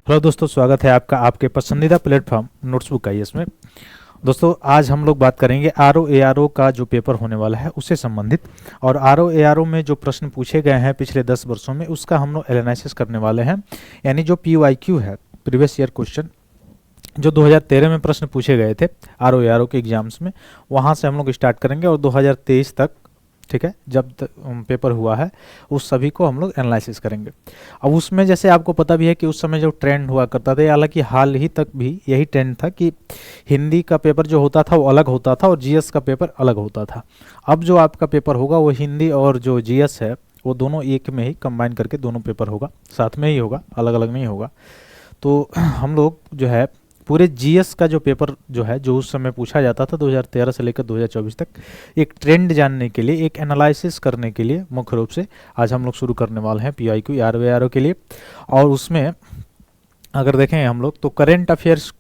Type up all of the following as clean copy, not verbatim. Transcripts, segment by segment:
Hello दोस्तों, स्वागत है आपका आपके पसंदीदा प्लेटफॉर्म नोट्सबुक आईएएस में। दोस्तों, आज हम लोग बात करेंगे आरओ एआरओ का जो पेपर होने वाला है उससे संबंधित। और आरओ एआरओ में जो प्रश्न पूछे गए हैं पिछले 10 वर्षों में उसका हम लोग एनालिसिस करने वाले हैं। यानी जो पीवाईक्यू है, प्रीवियस ईयर क्वेश्चन, जो 2013 में प्रश्न पूछे गए थे आरओ एआरओ के एग्जाम्स में, वहाँ से हम लोग स्टार्ट करेंगे और 2023 तक, ठीक है, जब तक पेपर हुआ है उस सभी को हम लोग एनालिसिस करेंगे। अब उसमें जैसे आपको पता भी है कि उस समय जो ट्रेंड हुआ करता था, हालांकि हाल ही तक भी यही ट्रेंड था कि हिंदी का पेपर जो होता था वो अलग होता था और जीएस का पेपर अलग होता था। अब जो आपका पेपर होगा वो हिंदी और जो जीएस है वो दोनों एक में ही कंबाइन करके दोनों पेपर होगा, साथ में ही होगा, अलग अलग नहीं होगा। तो हम लोग जो है पूरे जीएस का जो पेपर जो है, जो उस समय पूछा जाता था 2013 से लेकर 2024 तक, एक ट्रेंड जानने के लिए, एक एनालिसिस करने के लिए मुख्य रूप से आज हम लोग शुरू करने वाले हैं पीआईक्यू आरओ के लिए। और उसमें अगर देखें हम लोग तो करेंट अफेयर्स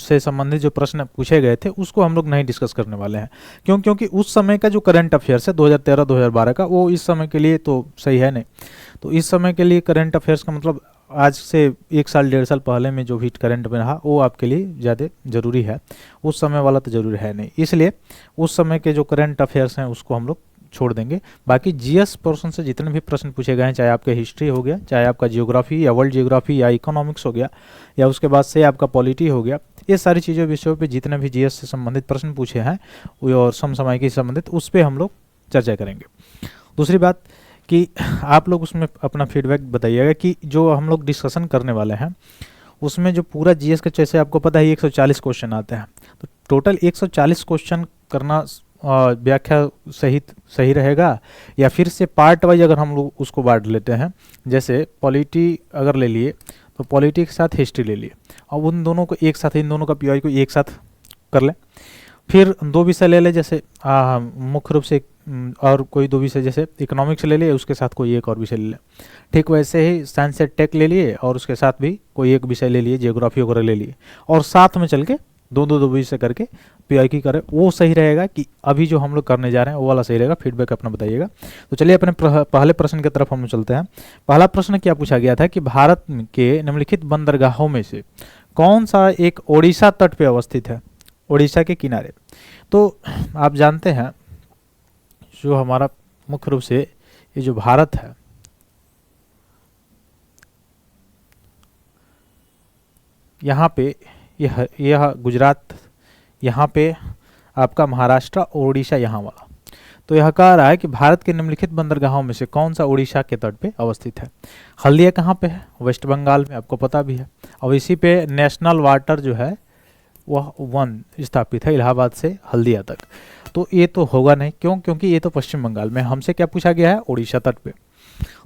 से संबंधित जो प्रश्न पूछे गए थे उसको हम लोग नहीं डिस्कस करने वाले हैं। क्योंकि उस समय का जो करंट अफेयर्स है 2013-2012 का, वो इस समय के लिए तो सही है नहीं। तो इस समय के लिए करंट अफेयर्स का मतलब आज से 1 साल 1.5 साल पहले में जो भी करंट में रहा वो आपके लिए ज़्यादा ज़रूरी है, उस समय वाला तो ज़रूरी है नहीं। इसलिए उस समय के जो करंट अफेयर्स हैं उसको हम लोग छोड़ देंगे। बाकी जीएस पोर्शन से जितने भी प्रश्न पूछे गए हैं, चाहे आपका हिस्ट्री हो गया, चाहे आपका जियोग्राफी या वर्ल्ड जियोग्राफी या इकोनॉमिक्स हो गया, या उसके बाद से आपका पॉलिटी हो गया, ये सारी चीज़ों विषयों पे जितने भी जीएस से संबंधित प्रश्न पूछे हैं और समसामयिकी से संबंधित, उस पर हम लोग चर्चा करेंगे। दूसरी बात कि आप लोग उसमें अपना फीडबैक बताइएगा कि जो हम लोग डिस्कशन करने वाले हैं उसमें जो पूरा जीएस का, जैसे आपको पता है 140 क्वेश्चन आते हैं, तो टोटल 140 क्वेश्चन करना व्याख्या सही रहेगा, या फिर से पार्ट वाइज अगर हम लोग उसको बांट लेते हैं, जैसे पॉलिटी अगर ले लिए तो पॉलिटी के साथ हिस्ट्री ले लिए और उन दोनों को एक साथ, इन दोनों का पीआई को एक साथ कर लें। फिर 2 विषय ले ले, जैसे मुख्य रूप से और कोई 2 विषय, जैसे इकोनॉमिक्स ले लिए उसके साथ कोई एक और विषय ले लें। ठीक वैसे ही साइंस से टेक ले लिए और उसके साथ भी कोई एक विषय ले लिए, जियोग्राफी वगैरह ले लिए, और साथ में चल के दो विषय करके पीआईक्यू करें। वो सही रहेगा कि अभी जो हम लोग करने जा रहे हैं वो वाला सही रहेगा? फीडबैक अपना बताइएगा। तो चलिए अपने पहले प्रश्न की तरफ हम चलते हैं। पहला प्रश्न क्या पूछा गया था कि भारत के निम्नलिखित बंदरगाहों में से कौन सा एक ओडिशा तट पे अवस्थित है, ओडिशा के किनारे। तो आप जानते हैं जो हमारा मुख्य रूप से ये जो भारत है, यहाँ पे यह गुजरात, यहाँ पे आपका महाराष्ट्र और उड़ीसा यहाँ वाला। तो यह कह रहा है कि भारत के निम्नलिखित बंदरगाहों में से कौन सा उड़ीसा के तट पे अवस्थित है। हल्दिया कहाँ पे है? वेस्ट बंगाल में, आपको पता भी है। और इसी पे नेशनल वाटर जो है वह 1 स्थापित है इलाहाबाद से हल्दिया तक। तो ये तो होगा नहीं, क्यों? क्योंकि ये तो पश्चिम बंगाल में। हमसे क्या पूछा गया है? उड़ीसा तट पे।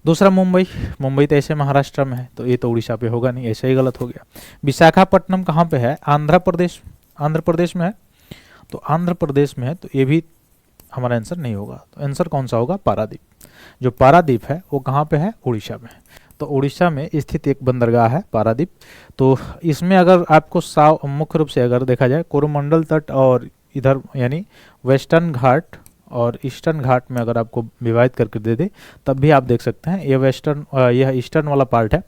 दूसरा मुंबई तो ऐसे महाराष्ट्र में है, तो ये तो उड़ीसा पे होगा नहीं, ऐसे ही गलत हो गया। विशाखापट्टनम कहाँ पे है? आंध्र प्रदेश में है। तो आंध्र प्रदेश में है, तो ये भी हमारा आंसर नहीं होगा। तो आंसर कौन सा होगा? पारादीप। जो पारादीप है वो कहाँ पे है? उड़ीसा में। तो उड़ीसा में स्थित एक बंदरगाह है पारादीप। तो इसमें अगर आपको मुख्य रूप से अगर देखा जाए कोरोमंडल तट और इधर यानी वेस्टर्न घाट और ईस्टर्न घाट में अगर आपको विभाजित करके दे दे तब भी आप देख सकते हैं ये यह ईस्टर्न वाला पार्ट है,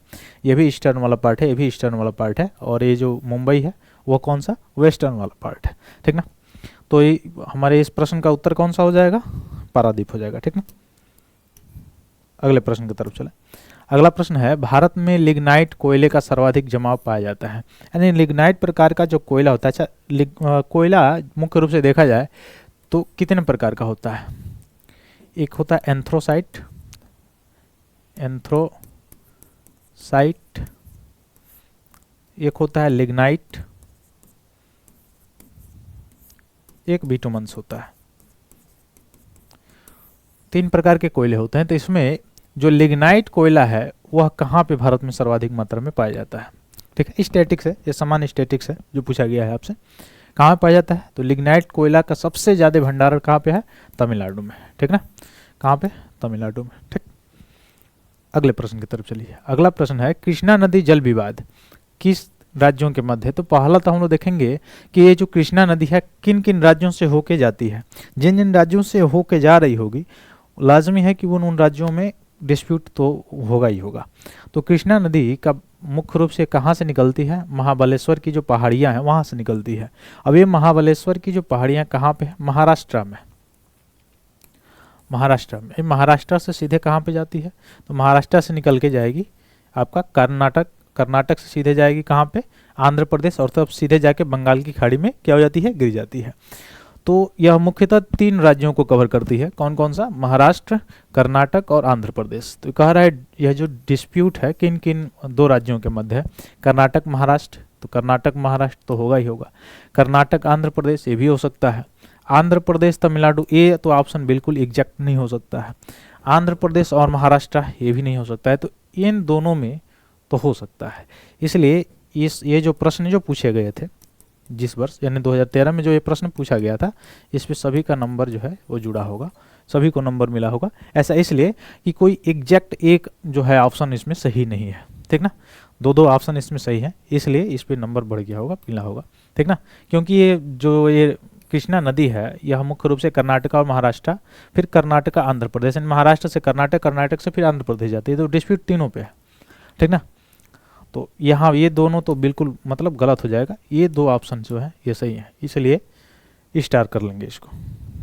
ये भी ईस्टर्न वाला पार्ट है, ये भी ईस्टर्न वाला पार्ट है, और ये जो मुंबई है वो कौन सा? वेस्टर्न वाला पार्ट है। ठीक ना? तो ये हमारे इस प्रश्न का उत्तर कौन सा हो जाएगा? पारादीप हो जाएगा। ठीक ना? अगले प्रश्न की तरफ चले। अगला प्रश्न है, भारत में लिग्नाइट कोयले का सर्वाधिक जमाव पाया जाता है। यानी लिग्नाइट प्रकार का जो कोयला होता है, अच्छा कोयला मुख्य रूप से देखा जाए तो कितने प्रकार का होता है? एक होता है एंथ्रोसाइट, एक होता है लिग्नाइट, एक बिटुमन्स होता है। 3 प्रकार के कोयले होते हैं। तो इसमें जो लिग्नाइट कोयला है वह कहाँ पे भारत में सर्वाधिक मात्रा में पाया जाता है? ठीक है, स्टैटिक्स है, ये सामान्य स्टैटिक्स है जो पूछा गया है आपसे। कहाँ पाया जाता है? तो लिग्नाइट कोयला का सबसे ज़्यादा भंडारण कहाँ पे है? तमिलनाडु में। ठीक ना? कहाँ पे? तमिलनाडु में। ठीक, अगले प्रश्न की तरफ चलिए। अगला प्रश्न है, कृष्णा नदी जल विवाद किस राज्यों के मध्य है? तो पहला तो हम लोग देखेंगे कि ये जो कृष्णा नदी है किन किन राज्यों से होके जाती है। जिन जिन राज्यों से होके जा रही होगी लाजमी है कि उन राज्यों में डिस्प्यूट तो होगा ही होगा। तो कृष्णा नदी का मुख्य रूप से कहाँ से निकलती है? महाबलेश्वर की जो पहाड़ियाँ हैं वहाँ से निकलती है। अब ये महाबलेश्वर की जो पहाड़ियाँ कहाँ पे है? महाराष्ट्र में। महाराष्ट्र में, महाराष्ट्र से सीधे कहाँ पे जाती है? तो महाराष्ट्र से निकल के जाएगी आपका कर्नाटक, कर्नाटक से सीधे जाएगी कहाँ पे? आंध्र प्रदेश, और तब सीधे जाके बंगाल की खाड़ी में क्या हो जाती है? गिर जाती है। तो यह मुख्यतः 3 राज्यों को कवर करती है। कौन कौन सा? महाराष्ट्र, कर्नाटक और आंध्र प्रदेश। तो कह रहा है यह जो डिस्प्यूट है किन किन 2 राज्यों के मध्य है? कर्नाटक महाराष्ट्र, तो कर्नाटक महाराष्ट्र तो होगा ही होगा। कर्नाटक आंध्र प्रदेश, ये भी हो सकता है। आंध्र प्रदेश तमिलनाडु, ये तो ऑप्शन बिल्कुल एग्जैक्ट नहीं हो सकता है। आंध्र प्रदेश और महाराष्ट्र, ये भी नहीं हो सकता है। तो इन दोनों में तो हो सकता है। इसलिए ये जो प्रश्न जो पूछे गए थे जिस वर्ष यानी 2013 में जो ये प्रश्न पूछा गया था, इस पे सभी का नंबर जो है वो जुड़ा होगा, सभी को नंबर मिला होगा। ऐसा इसलिए कि कोई एग्जैक्ट एक जो है ऑप्शन इसमें सही नहीं है, ठीक ना। 2 ऑप्शन इसमें सही है, इसलिए इस पे नंबर बढ़ गया होगा, मिला होगा, ठीक ना। क्योंकि ये कृष्णा नदी है, यह मुख्य रूप से कर्नाटक और महाराष्ट्र, फिर कर्नाटक आंध्र प्रदेश, महाराष्ट्र से कर्नाटक, कर्नाटक से फिर आंध्र प्रदेश जाती है। तो डिस्प्यूट तीनों पे है, ठीक ना। तो यहाँ ये दोनों तो बिल्कुल मतलब गलत हो जाएगा। ये 2 ऑप्शन जो है ये सही है, इसलिए स्टार कर लेंगे इसको।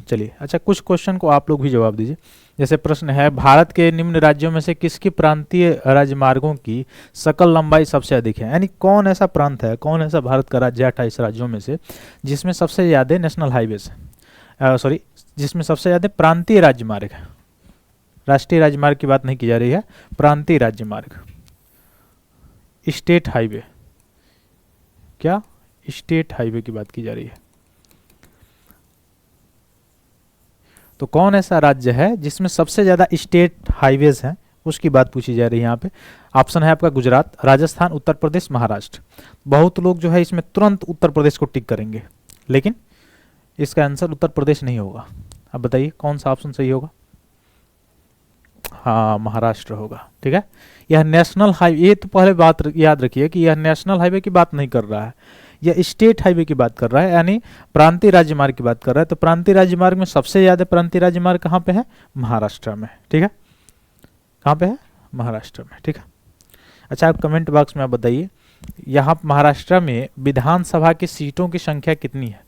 चलिए, अच्छा कुछ क्वेश्चन को आप लोग भी जवाब दीजिए। जैसे प्रश्न है, भारत के निम्न राज्यों में से किसकी प्रांतीय राजमार्गों की सकल लंबाई सबसे अधिक है? यानी कौन ऐसा प्रांत है, कौन ऐसा भारत का राज्य 28 राज्यों में से जिसमें सबसे ज़्यादा नेशनल हाईवेज है, जिसमें सबसे ज़्यादा प्रांतीय राजमार्ग है। राष्ट्रीय राजमार्ग की बात नहीं की जा रही है, प्रांतीय राजमार्ग, स्टेट हाईवे, क्या स्टेट हाईवे की बात की जा रही है। तो कौन ऐसा राज्य है जिसमें सबसे ज्यादा स्टेट हाईवेज हैं, उसकी बात पूछी जा रही है यहाँ पे। ऑप्शन है आपका गुजरात, राजस्थान, उत्तर प्रदेश, महाराष्ट्र। बहुत लोग जो है इसमें तुरंत उत्तर प्रदेश को टिक करेंगे, लेकिन इसका आंसर उत्तर प्रदेश नहीं होगा। अब बताइए कौन सा ऑप्शन सही होगा? हाँ, महाराष्ट्र होगा, ठीक है। यह नेशनल हाईवे, ये तो पहले बात याद रखिए कि यह नेशनल हाईवे की बात नहीं कर रहा है, यह स्टेट हाईवे की बात कर रहा है, यानी प्रांतीय राजमार्ग की बात कर रहा है। तो प्रांतीय राजमार्ग में सबसे ज्यादा प्रांतीय राजमार्ग कहाँ पे है? महाराष्ट्र में, ठीक है। कहाँ पे है? महाराष्ट्र में, ठीक है। अच्छा, आप कमेंट बॉक्स में आप बताइए, यहाँ महाराष्ट्र में विधानसभा की सीटों की संख्या कितनी है?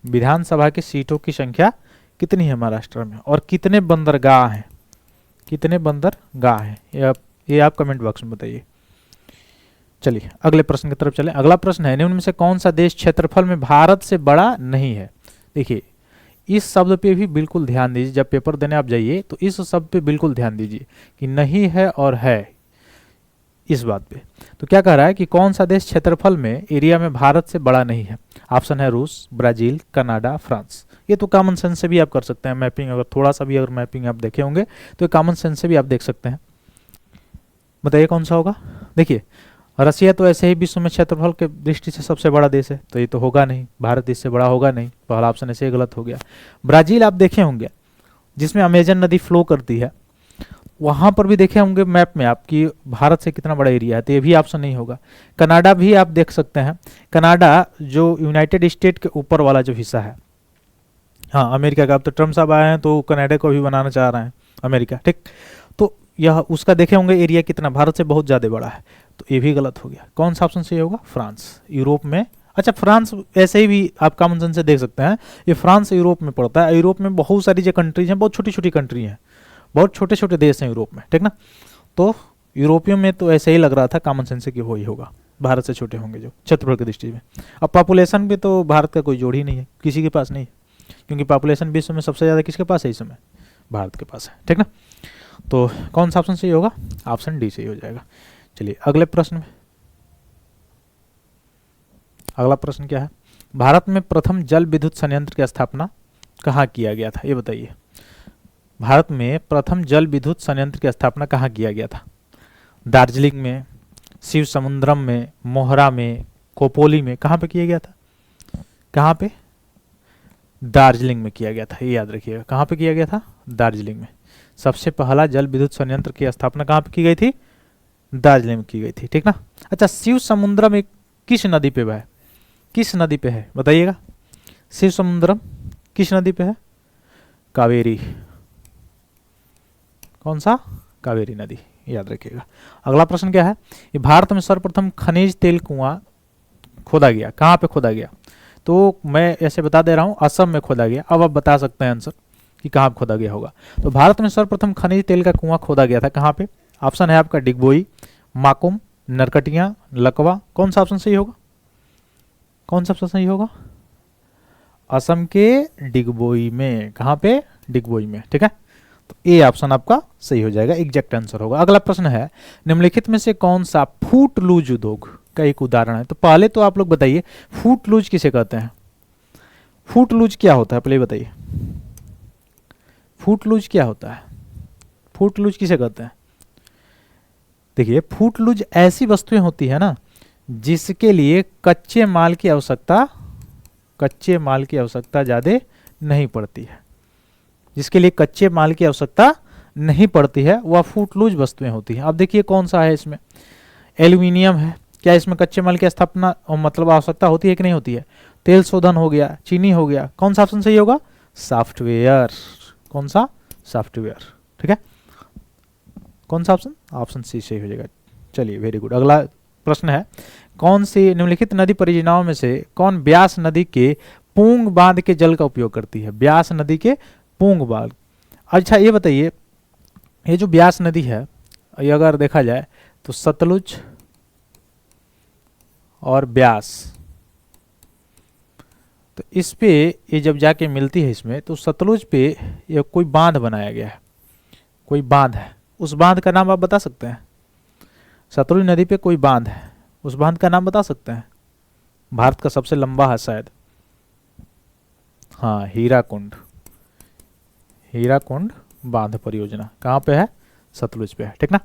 विधानसभा की सीटों की संख्या कितनी है महाराष्ट्र में, और कितने बंदरगाह हैं? कितने बंदरगाह हैं ये आप कमेंट बॉक्स में बताइए। चलिए अगले प्रश्न की तरफ चलें। अगला प्रश्न है, निम्न में से कौन सा देश क्षेत्रफल में भारत से बड़ा नहीं है? देखिए, इस शब्द पे भी बिल्कुल ध्यान दीजिए, जब पेपर देने आप जाइए तो इस शब्द पे बिल्कुल ध्यान दीजिए कि नहीं है और है, इस बात पे। तो क्या कह रहा है कि कौन सा देश क्षेत्रफल में, एरिया में भारत से बड़ा नहीं है? ऑप्शन है रूस, ब्राजील, कनाडा, फ्रांस। ये तो कॉमन सेंस से भी आप कर सकते हैं, मैपिंग अगर थोड़ा सा भी अगर मैपिंग आप देखे होंगे तो कॉमन सेंस से भी आप देख सकते हैं। बताइए कौन सा होगा? देखिए, रसिया तो ऐसे ही विश्व में क्षेत्रफल के दृष्टि से सबसे बड़ा देश है, तो ये तो होगा नहीं, भारत इससे बड़ा होगा नहीं, पहला ऑप्शन ऐसे ही गलत हो गया। ब्राजील आप देखे होंगे, जिसमें अमेजन नदी फ्लो करती है, वहां पर भी देखे होंगे मैप में आपकी भारत से कितना बड़ा एरिया है, तो ये भी ऑप्शन नहीं होगा। कनाडा भी आप देख सकते हैं, कनाडा जो यूनाइटेड स्टेट के ऊपर वाला जो हिस्सा है, हाँ अमेरिका का, अब तो ट्रम्प साहब आए हैं तो कनाडा को भी बनाना चाह रहे हैं अमेरिका, ठीक। तो यह उसका देखे होंगे एरिया कितना, भारत से बहुत ज़्यादा बड़ा है, तो ये भी गलत हो गया। कौन सा ऑप्शन सही होगा? फ्रांस, यूरोप में। अच्छा, फ्रांस ऐसे ही भी आप कॉमन सेंस से देख सकते हैं, ये फ्रांस यूरोप में पड़ता है। यूरोप में बहुत सारी जो कंट्रीज हैं, बहुत छोटी छोटी कंट्री हैं, बहुत छोटे छोटे देश हैं यूरोप में, ठीक ना। तो यूरोपियों में तो ऐसे ही लग रहा था कॉमन सेंस से कि वो ही होगा, भारत से छोटे होंगे जो क्षेत्रफल की दृष्टि में। अब पॉपुलेशन भी तो भारत का कोई जोड़ ही नहीं है, किसी के पास नहीं है, क्योंकि पॉपुलेशन विश्व में सबसे ज़्यादा किसके पास है इस समय? भारत के पास है, ठीक ना। तो कौन सा ऑप्शन सही होगा? ऑप्शन डी सही हो जाएगा। चलिए अगले प्रश्न में, अगला प्रश्न क्या है? भारत में प्रथम जल विद्युत संयंत्र की स्थापना कहाँ किया गया था? ये बताइए, भारत में प्रथम जल विद्युत संयंत्र की स्थापना कहाँ किया गया था? दार्जिलिंग में, शिव समुद्रम में, मोहरा में, खोपोली में, कहाँ पे किया गया था? कहाँ पे? दार्जिलिंग में किया गया था, ये याद रखिएगा। कहाँ पे किया गया था? दार्जिलिंग में। सबसे पहला जल विद्युत संयंत्र की स्थापना कहाँ पे की गई थी? दार्जिलिंग में की गई थी, ठीक ना। अच्छा, शिव समुद्रम एक किस नदी पे है? किस नदी पे है बताइएगा? शिव समुद्रम किस नदी पे है? कावेरी। कौन सा? कावेरी नदी, याद रखिएगा। अगला प्रश्न क्या है, ये भारत में सर्वप्रथम खनिज तेल कुआं खोदा गया, कहाँ पे खोदा गया? तो मैं ऐसे बता दे रहा हूँ, असम में खोदा गया। अब आप बता सकते हैं आंसर कि कहाँ खोदा गया होगा। तो भारत में सर्वप्रथम खनिज तेल का कुआं खोदा गया था, कहाँ पे? ऑप्शन है आपका डिगबोई, माकुम, नरकटिया, लकवा। कौन सा ऑप्शन सही होगा? कौन सा ऑप्शन सही होगा? असम के डिगबोई में। कहाँ पे? डिगबोई में, ठीक है। तो ए ऑप्शन आपका सही हो जाएगा, एग्जैक्ट आंसर होगा। अगला प्रश्न है, निम्नलिखित में से कौन सा फूट लूज उद्योग का एक उदाहरण है? तो पहले तो आप लोग बताइए, फूट लूज किसे कहते हैं? फूट लूज क्या होता है पहले बताइए, फूट लूज क्या होता है? फूट लूज किसे कहते हैं? देखिए, फूट लूज ऐसी वस्तुएं होती है ना जिसके लिए कच्चे माल की आवश्यकता ज्यादा नहीं पड़ती है, जिसके लिए कच्चे माल की आवश्यकता नहीं पड़ती है, वह फूट लूज वस्तुएं होती हैं। अब देखिए कौन सा है इसमें, एल्यूमिनियम है, क्या इसमें कच्चे माल की स्थापना मतलब आवश्यकता होती है कि नहीं होती है? तेल शोधन हो गया, चीनी हो गया। कौन सा ऑप्शन सही होगा? सॉफ्टवेयर। कौन सा? सॉफ्टवेयर, ठीक है। कौन सा ऑप्शन? ऑप्शन सी सही हो जाएगा। चलिए, वेरी गुड। अगला प्रश्न है, कौन सी निम्नलिखित नदी परियोजनाओं में से कौन ब्यास नदी के पूंग बांध के जल का उपयोग करती है? ब्यास नदी के पूंग बांध। अच्छा ये बताइए, ये जो ब्यास नदी है, ये अगर देखा जाए तो सतलुज और ब्यास, तो इस पे ये जब जाके मिलती है इसमें, तो सतलुज पे ये कोई बांध बनाया गया है, कोई बांध है। उस बांध का नाम आप बता सकते हैं? सतलुज नदी पे कोई बांध है, उस बांध का नाम बता सकते हैं? भारत का सबसे लंबा है शायद, हाँ, हीराकुंड। हीराकुंड बांध परियोजना कहाँ पे है? सतलुज पे है, ठीक ना।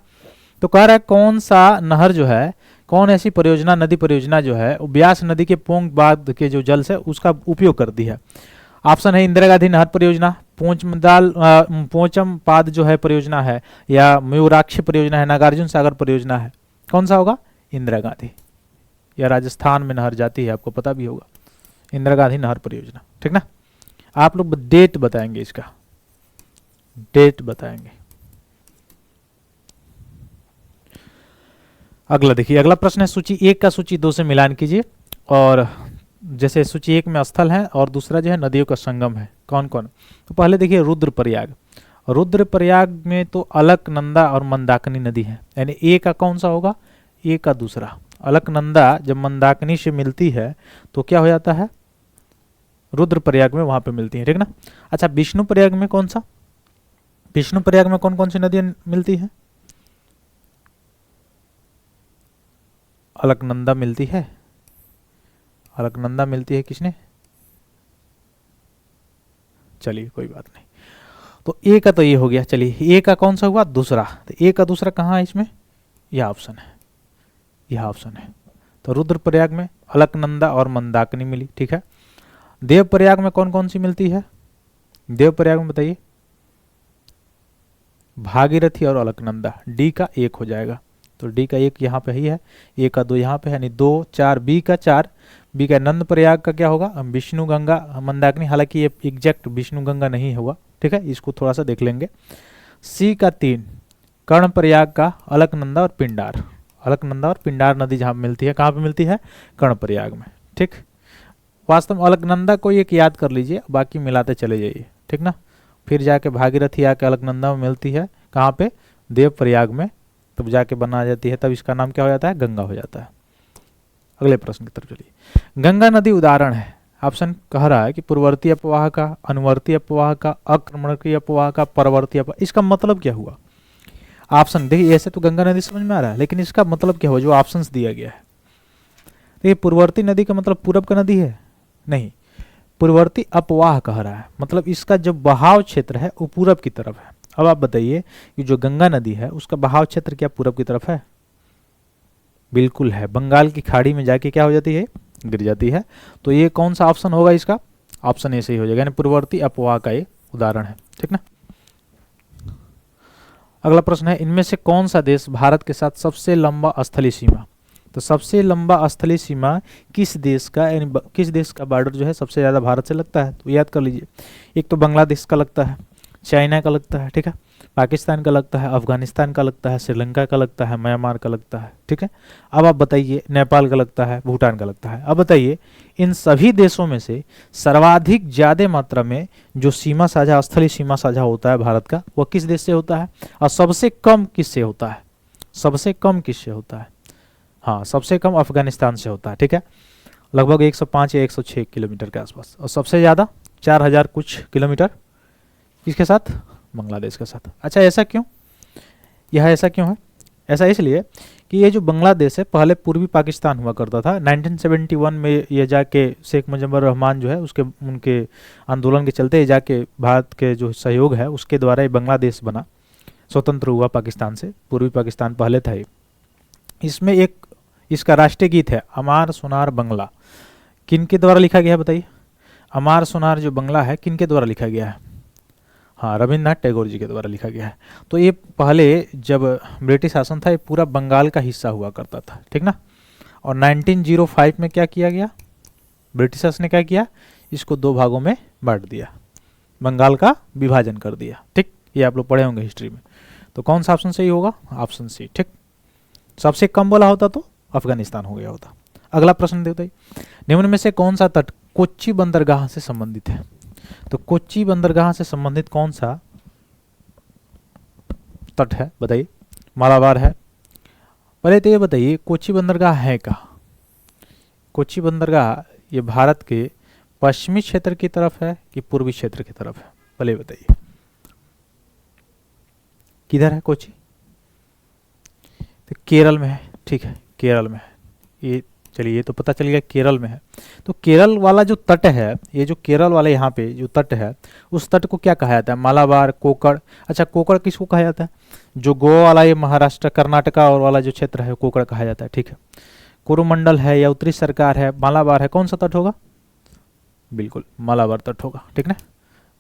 तो कह रहा है कौन सा नहर जो है, कौन ऐसी परियोजना, नदी परियोजना जो है वो ब्यास नदी के पोंग बांध के जो जल से उसका उपयोग करती है? ऑप्शन है इंदिरा गांधी नहर परियोजना, पोचम पाद जो है परियोजना है, या मयूराक्षी परियोजना है, नागार्जुन सागर परियोजना है। कौन सा होगा? इंदिरा गांधी। या राजस्थान में नहर जाती है, आपको पता भी होगा, इंदिरा गांधी नहर परियोजना, ठीक ना। आप लोग डेट बताएंगे, इसका डेट बताएंगे। अगला देखिए, अगला प्रश्न है, सूची 1 का सूची 2 से मिलान कीजिए। और जैसे सूची 1 में स्थल है और दूसरा जो है नदियों का संगम है, कौन कौन? तो पहले देखिए रुद्रप्रयाग। रुद्रप्रयाग में तो अलकनंदा और मंदाकिनी नदी है, यानी ए का कौन सा होगा? ए का दूसरा। अलकनंदा जब मंदाकिनी से मिलती है तो क्या हो जाता है? रुद्रप्रयाग में वहां पे मिलती है, ठीक ना। अच्छा, विष्णुप्रयाग में कौन सा? विष्णुप्रयाग में कौन कौन सी नदियां मिलती हैं? अलकनंदा मिलती है, अलकनंदा मिलती है किसने? चलिए कोई बात नहीं। तो ए का तो ये हो गया। चलिए, ए का कौन सा हुआ? दूसरा। तो ए का दूसरा कहाँ है इसमें? यह ऑप्शन है, यह ऑप्शन है। तो रुद्रप्रयाग में अलकनंदा और मंदाकिनी मिली, ठीक है। देवप्रयाग में कौन कौन सी मिलती है? देवप्रयाग में बताइए। भागीरथी और अलकनंदा। डी का 1 हो जाएगा, तो डी का 1 यहाँ पे ही है, ए का 2 यहाँ पे है, यानी 2 4, बी का 4। बी का नंद प्रयाग का क्या होगा? विष्णु गंगा मंदाकिनी, हालांकि ये एग्जैक्ट विष्णु गंगा नहीं होगा, ठीक है, इसको थोड़ा सा देख लेंगे। सी का 3 कर्ण प्रयाग का अलकनंदा और पिंडार। अलकनंदा और पिंडार नदी जहाँ मिलती है, कहाँ पे मिलती है? कर्ण प्रयाग में, ठीक। वास्तव में अलकनंदा को एक याद कर लीजिए, बाकी मिलाते चले जाइए, ठीक ना। फिर जाके भागीरथी आके अलकनंदा में मिलती है, कहाँ पे? देव प्रयाग में, तब जाके बना जाती है, तब इसका नाम क्या हो जाता है? गंगा हो जाता है। अगले प्रश्न की तरफ चलिए। गंगा नदी उदाहरण है, ऑप्शन कह रहा है कि पूर्ववर्ती अपवाह का, अनुवर्ती अपवाह का, आक्रमणकीय अपवाह का, परवर्ती अपवाह। इसका मतलब क्या हुआ? ऑप्शन देखिए, ऐसे तो गंगा नदी समझ में आ रहा है, लेकिन इसका मतलब क्या हुआ जो ऑप्शंस दिया गया है? देखिए, पूर्ववर्ती नदी का मतलब पूरब का नदी है नहीं, पूर्ववर्ती अपवाह कह रहा है, मतलब इसका जो बहाव क्षेत्र है वो पूरब की तरफ है। अब आप बताइए कि जो गंगा नदी है उसका बहाव क्षेत्र क्या पूरब की तरफ है? बिल्कुल है, बंगाल की खाड़ी में जाके क्या हो जाती है? गिर जाती है। तो ये कौन सा ऑप्शन होगा इसका? ऑप्शन ए सही हो जाएगा, यानी पूर्ववर्ती अपवाह का ये उदाहरण है, ठीक ना। अगला प्रश्न है, इनमें से कौन सा देश भारत के साथ सबसे लंबा स्थलीय सीमा? तो सबसे लंबा स्थलीय सीमा किस देश का, यानी किस देश का बॉर्डर जो है सबसे ज्यादा भारत से लगता है? तो याद कर लीजिए, एक तो बांग्लादेश का लगता है, चाइना का लगता है, ठीक है, पाकिस्तान का लगता है, अफगानिस्तान का लगता है, श्रीलंका का लगता है, म्यांमार का लगता है, ठीक है। अब आप बताइए, नेपाल का लगता है, भूटान का लगता है। अब बताइए इन सभी देशों में से सर्वाधिक ज्यादा मात्रा में जो सीमा साझा, स्थलीय सीमा साझा होता है भारत का, वह किस देश से होता है, और सबसे कम किससे होता है, सबसे कम किससे होता है? हाँ, सबसे कम अफगानिस्तान से होता है, ठीक है, लगभग 105 या 106 किलोमीटर के आसपास। और सबसे ज़्यादा 4000 कुछ किलोमीटर किसके साथ? बांग्लादेश के साथ। अच्छा, ऐसा क्यों? यह ऐसा क्यों है? ऐसा इसलिए कि ये जो बांग्लादेश है पहले पूर्वी पाकिस्तान हुआ करता था। 1971 में ये जाके शेख मुजीबुर रहमान जो है उसके उनके आंदोलन के चलते ये जाके भारत के जो सहयोग है उसके द्वारा ये बांग्लादेश बना, स्वतंत्र हुआ पाकिस्तान से। पूर्वी पाकिस्तान पहले था ये। इसमें एक इसका राष्ट्रीय गीत है अमार सोनार बंगला। किन के द्वारा लिखा गया है बताइए? अमार सोनार जो बंगला है किन के द्वारा लिखा गया है? हाँ, रविन्द्रनाथ टैगोर जी के द्वारा लिखा गया है। तो ये पहले जब ब्रिटिश शासन था ये पूरा बंगाल का हिस्सा हुआ करता था, ठीक ना। और 1905 में क्या किया गया? ब्रिटिशर्स ने क्या किया? इसको दो भागों में बांट दिया, बंगाल का विभाजन कर दिया, ठीक। ये आप लोग पढ़े होंगे हिस्ट्री में। तो कौन सा ऑप्शन सही होगा? ऑप्शन सी, ठीक। सबसे कम बोला होता तो अफगानिस्तान हो गया होता। अगला प्रश्न देखते हैं, निम्न में से कौन सा तट कोच्चि बंदरगाह से संबंधित है? तो कोच्चि बंदरगाह से संबंधित कौन सा तट है बताइए? मालाबार है। पहले तो ये बताइए कोच्चि बंदरगाह है कहाँ? कोच्चि बंदरगाह ये भारत के पश्चिमी क्षेत्र की तरफ है कि पूर्वी क्षेत्र की तरफ है? पहले बताइए किधर है कोच्चि? तो केरल में है, ठीक है, केरल में है ये। चलिए, ये तो पता चल गया केरल में है। तो केरल वाला जो तट है, ये जो केरल वाले यहाँ पे जो तट है उस तट को क्या कहा जाता है? मालाबार, कोकण। अच्छा, कोकण किसको कहा जाता है? जो गोवा वाला ये महाराष्ट्र कर्नाटका और वाला जो क्षेत्र है कोकण कहा जाता है, ठीक है। कोरोमंडल है या उत्तरी सरकार है, मालाबार है, कौन सा तट होगा? बिल्कुल मालाबार तट होगा, ठीक ना।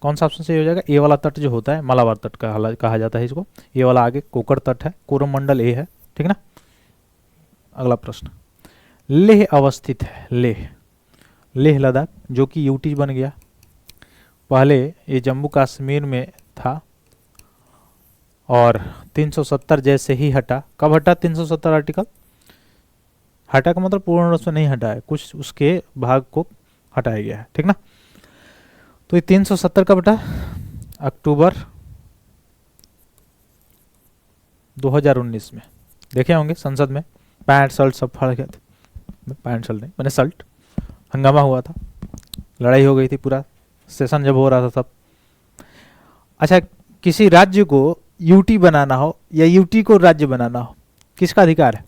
कौन सा ऑप्शन सही हो जाएगा? ए वाला तट जो होता है मालाबार तट कहा जाता है इसको। ये वाला आगे कोकण तट है, कोरोमंडल ए है, ठीक ना। अगला प्रश्न, लेह अवस्थित है, लेह, लेह लद्दाख जो कि यूटी बन गया। पहले ये जम्मू कश्मीर में था और 370 जैसे ही हटा। कब हटा 370 आर्टिकल? हटा का मतलब पूर्ण रूप से नहीं हटा है, कुछ उसके भाग को हटाया गया है, ठीक ना। तो ये 370 कब हटा? अक्टूबर 2019 में। देखे होंगे संसद में पैंट शर्ट सब फाड़ गए थे। पैंट शर्ट नहीं, मैंने शर्ट, हंगामा हुआ था, लड़ाई हो गई थी, पूरा सेशन जब हो रहा था तब। अच्छा, किसी राज्य को यूटी बनाना हो या यूटी को राज्य बनाना हो, किसका अधिकार है?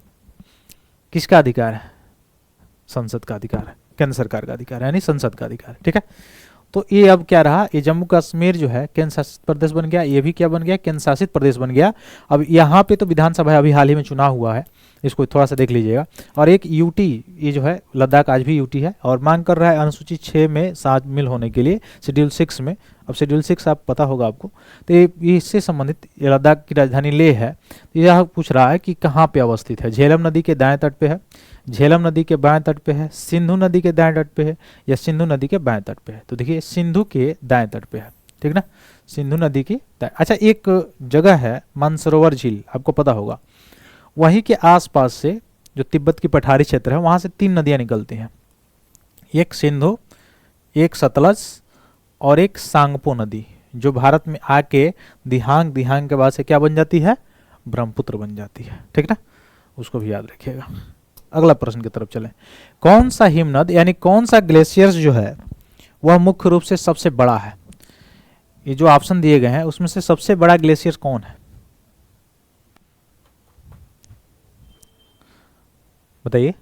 किसका अधिकार है? संसद का अधिकार है, केंद्र सरकार का अधिकार है, यानी संसद का अधिकार है, ठीक है। तो ये अब क्या रहा? ये जम्मू कश्मीर जो है केंद्र शासित प्रदेश बन गया, ये भी क्या बन गया? केंद्र शासित प्रदेश बन गया। अब यहाँ पे तो विधानसभा अभी हाल ही में चुनाव हुआ है, इसको थोड़ा सा देख लीजिएगा। और एक यूटी, ये जो है लद्दाख आज भी यूटी है और मांग कर रहा है अनुसूची 6 में शामिल होने के लिए, शेड्यूल 6 में। अब शेड्यूल 6 आप पता होगा आपको। तो ये इससे संबंधित, लद्दाख की राजधानी लेह है। तो यह पूछ रहा है कि कहाँ पे अवस्थित है? झेलम नदी के दाएं तट पे है, झेलम नदी के बाएं तट पे है, सिंधु नदी के दाएं तट पे है, या सिंधु नदी के बाएं तट पे है? तो देखिए सिंधु के दाएं तट पे है, ठीक ना, सिंधु नदी की। अच्छा, एक जगह है मानसरोवर झील, आपको पता होगा। वहीं के आसपास से जो तिब्बत की पठारी क्षेत्र है वहां से 3 नदियां निकलती हैं, एक सिंधु, एक सतलज और एक सांगपो नदी, जो भारत में आके दिहांग, दिहांग के बाद से क्या बन जाती है? ब्रह्मपुत्र बन जाती है, ठीक ना, उसको भी याद रखिएगा। अगला प्रश्न की तरफ चलें, कौन सा हिमनद यानी कौन सा ग्लेशियर्स जो है वह मुख्य रूप से सबसे बड़ा है? ये जो ऑप्शन दिए गए हैं उसमें से सबसे बड़ा ग्लेशियर कौन है बताइए?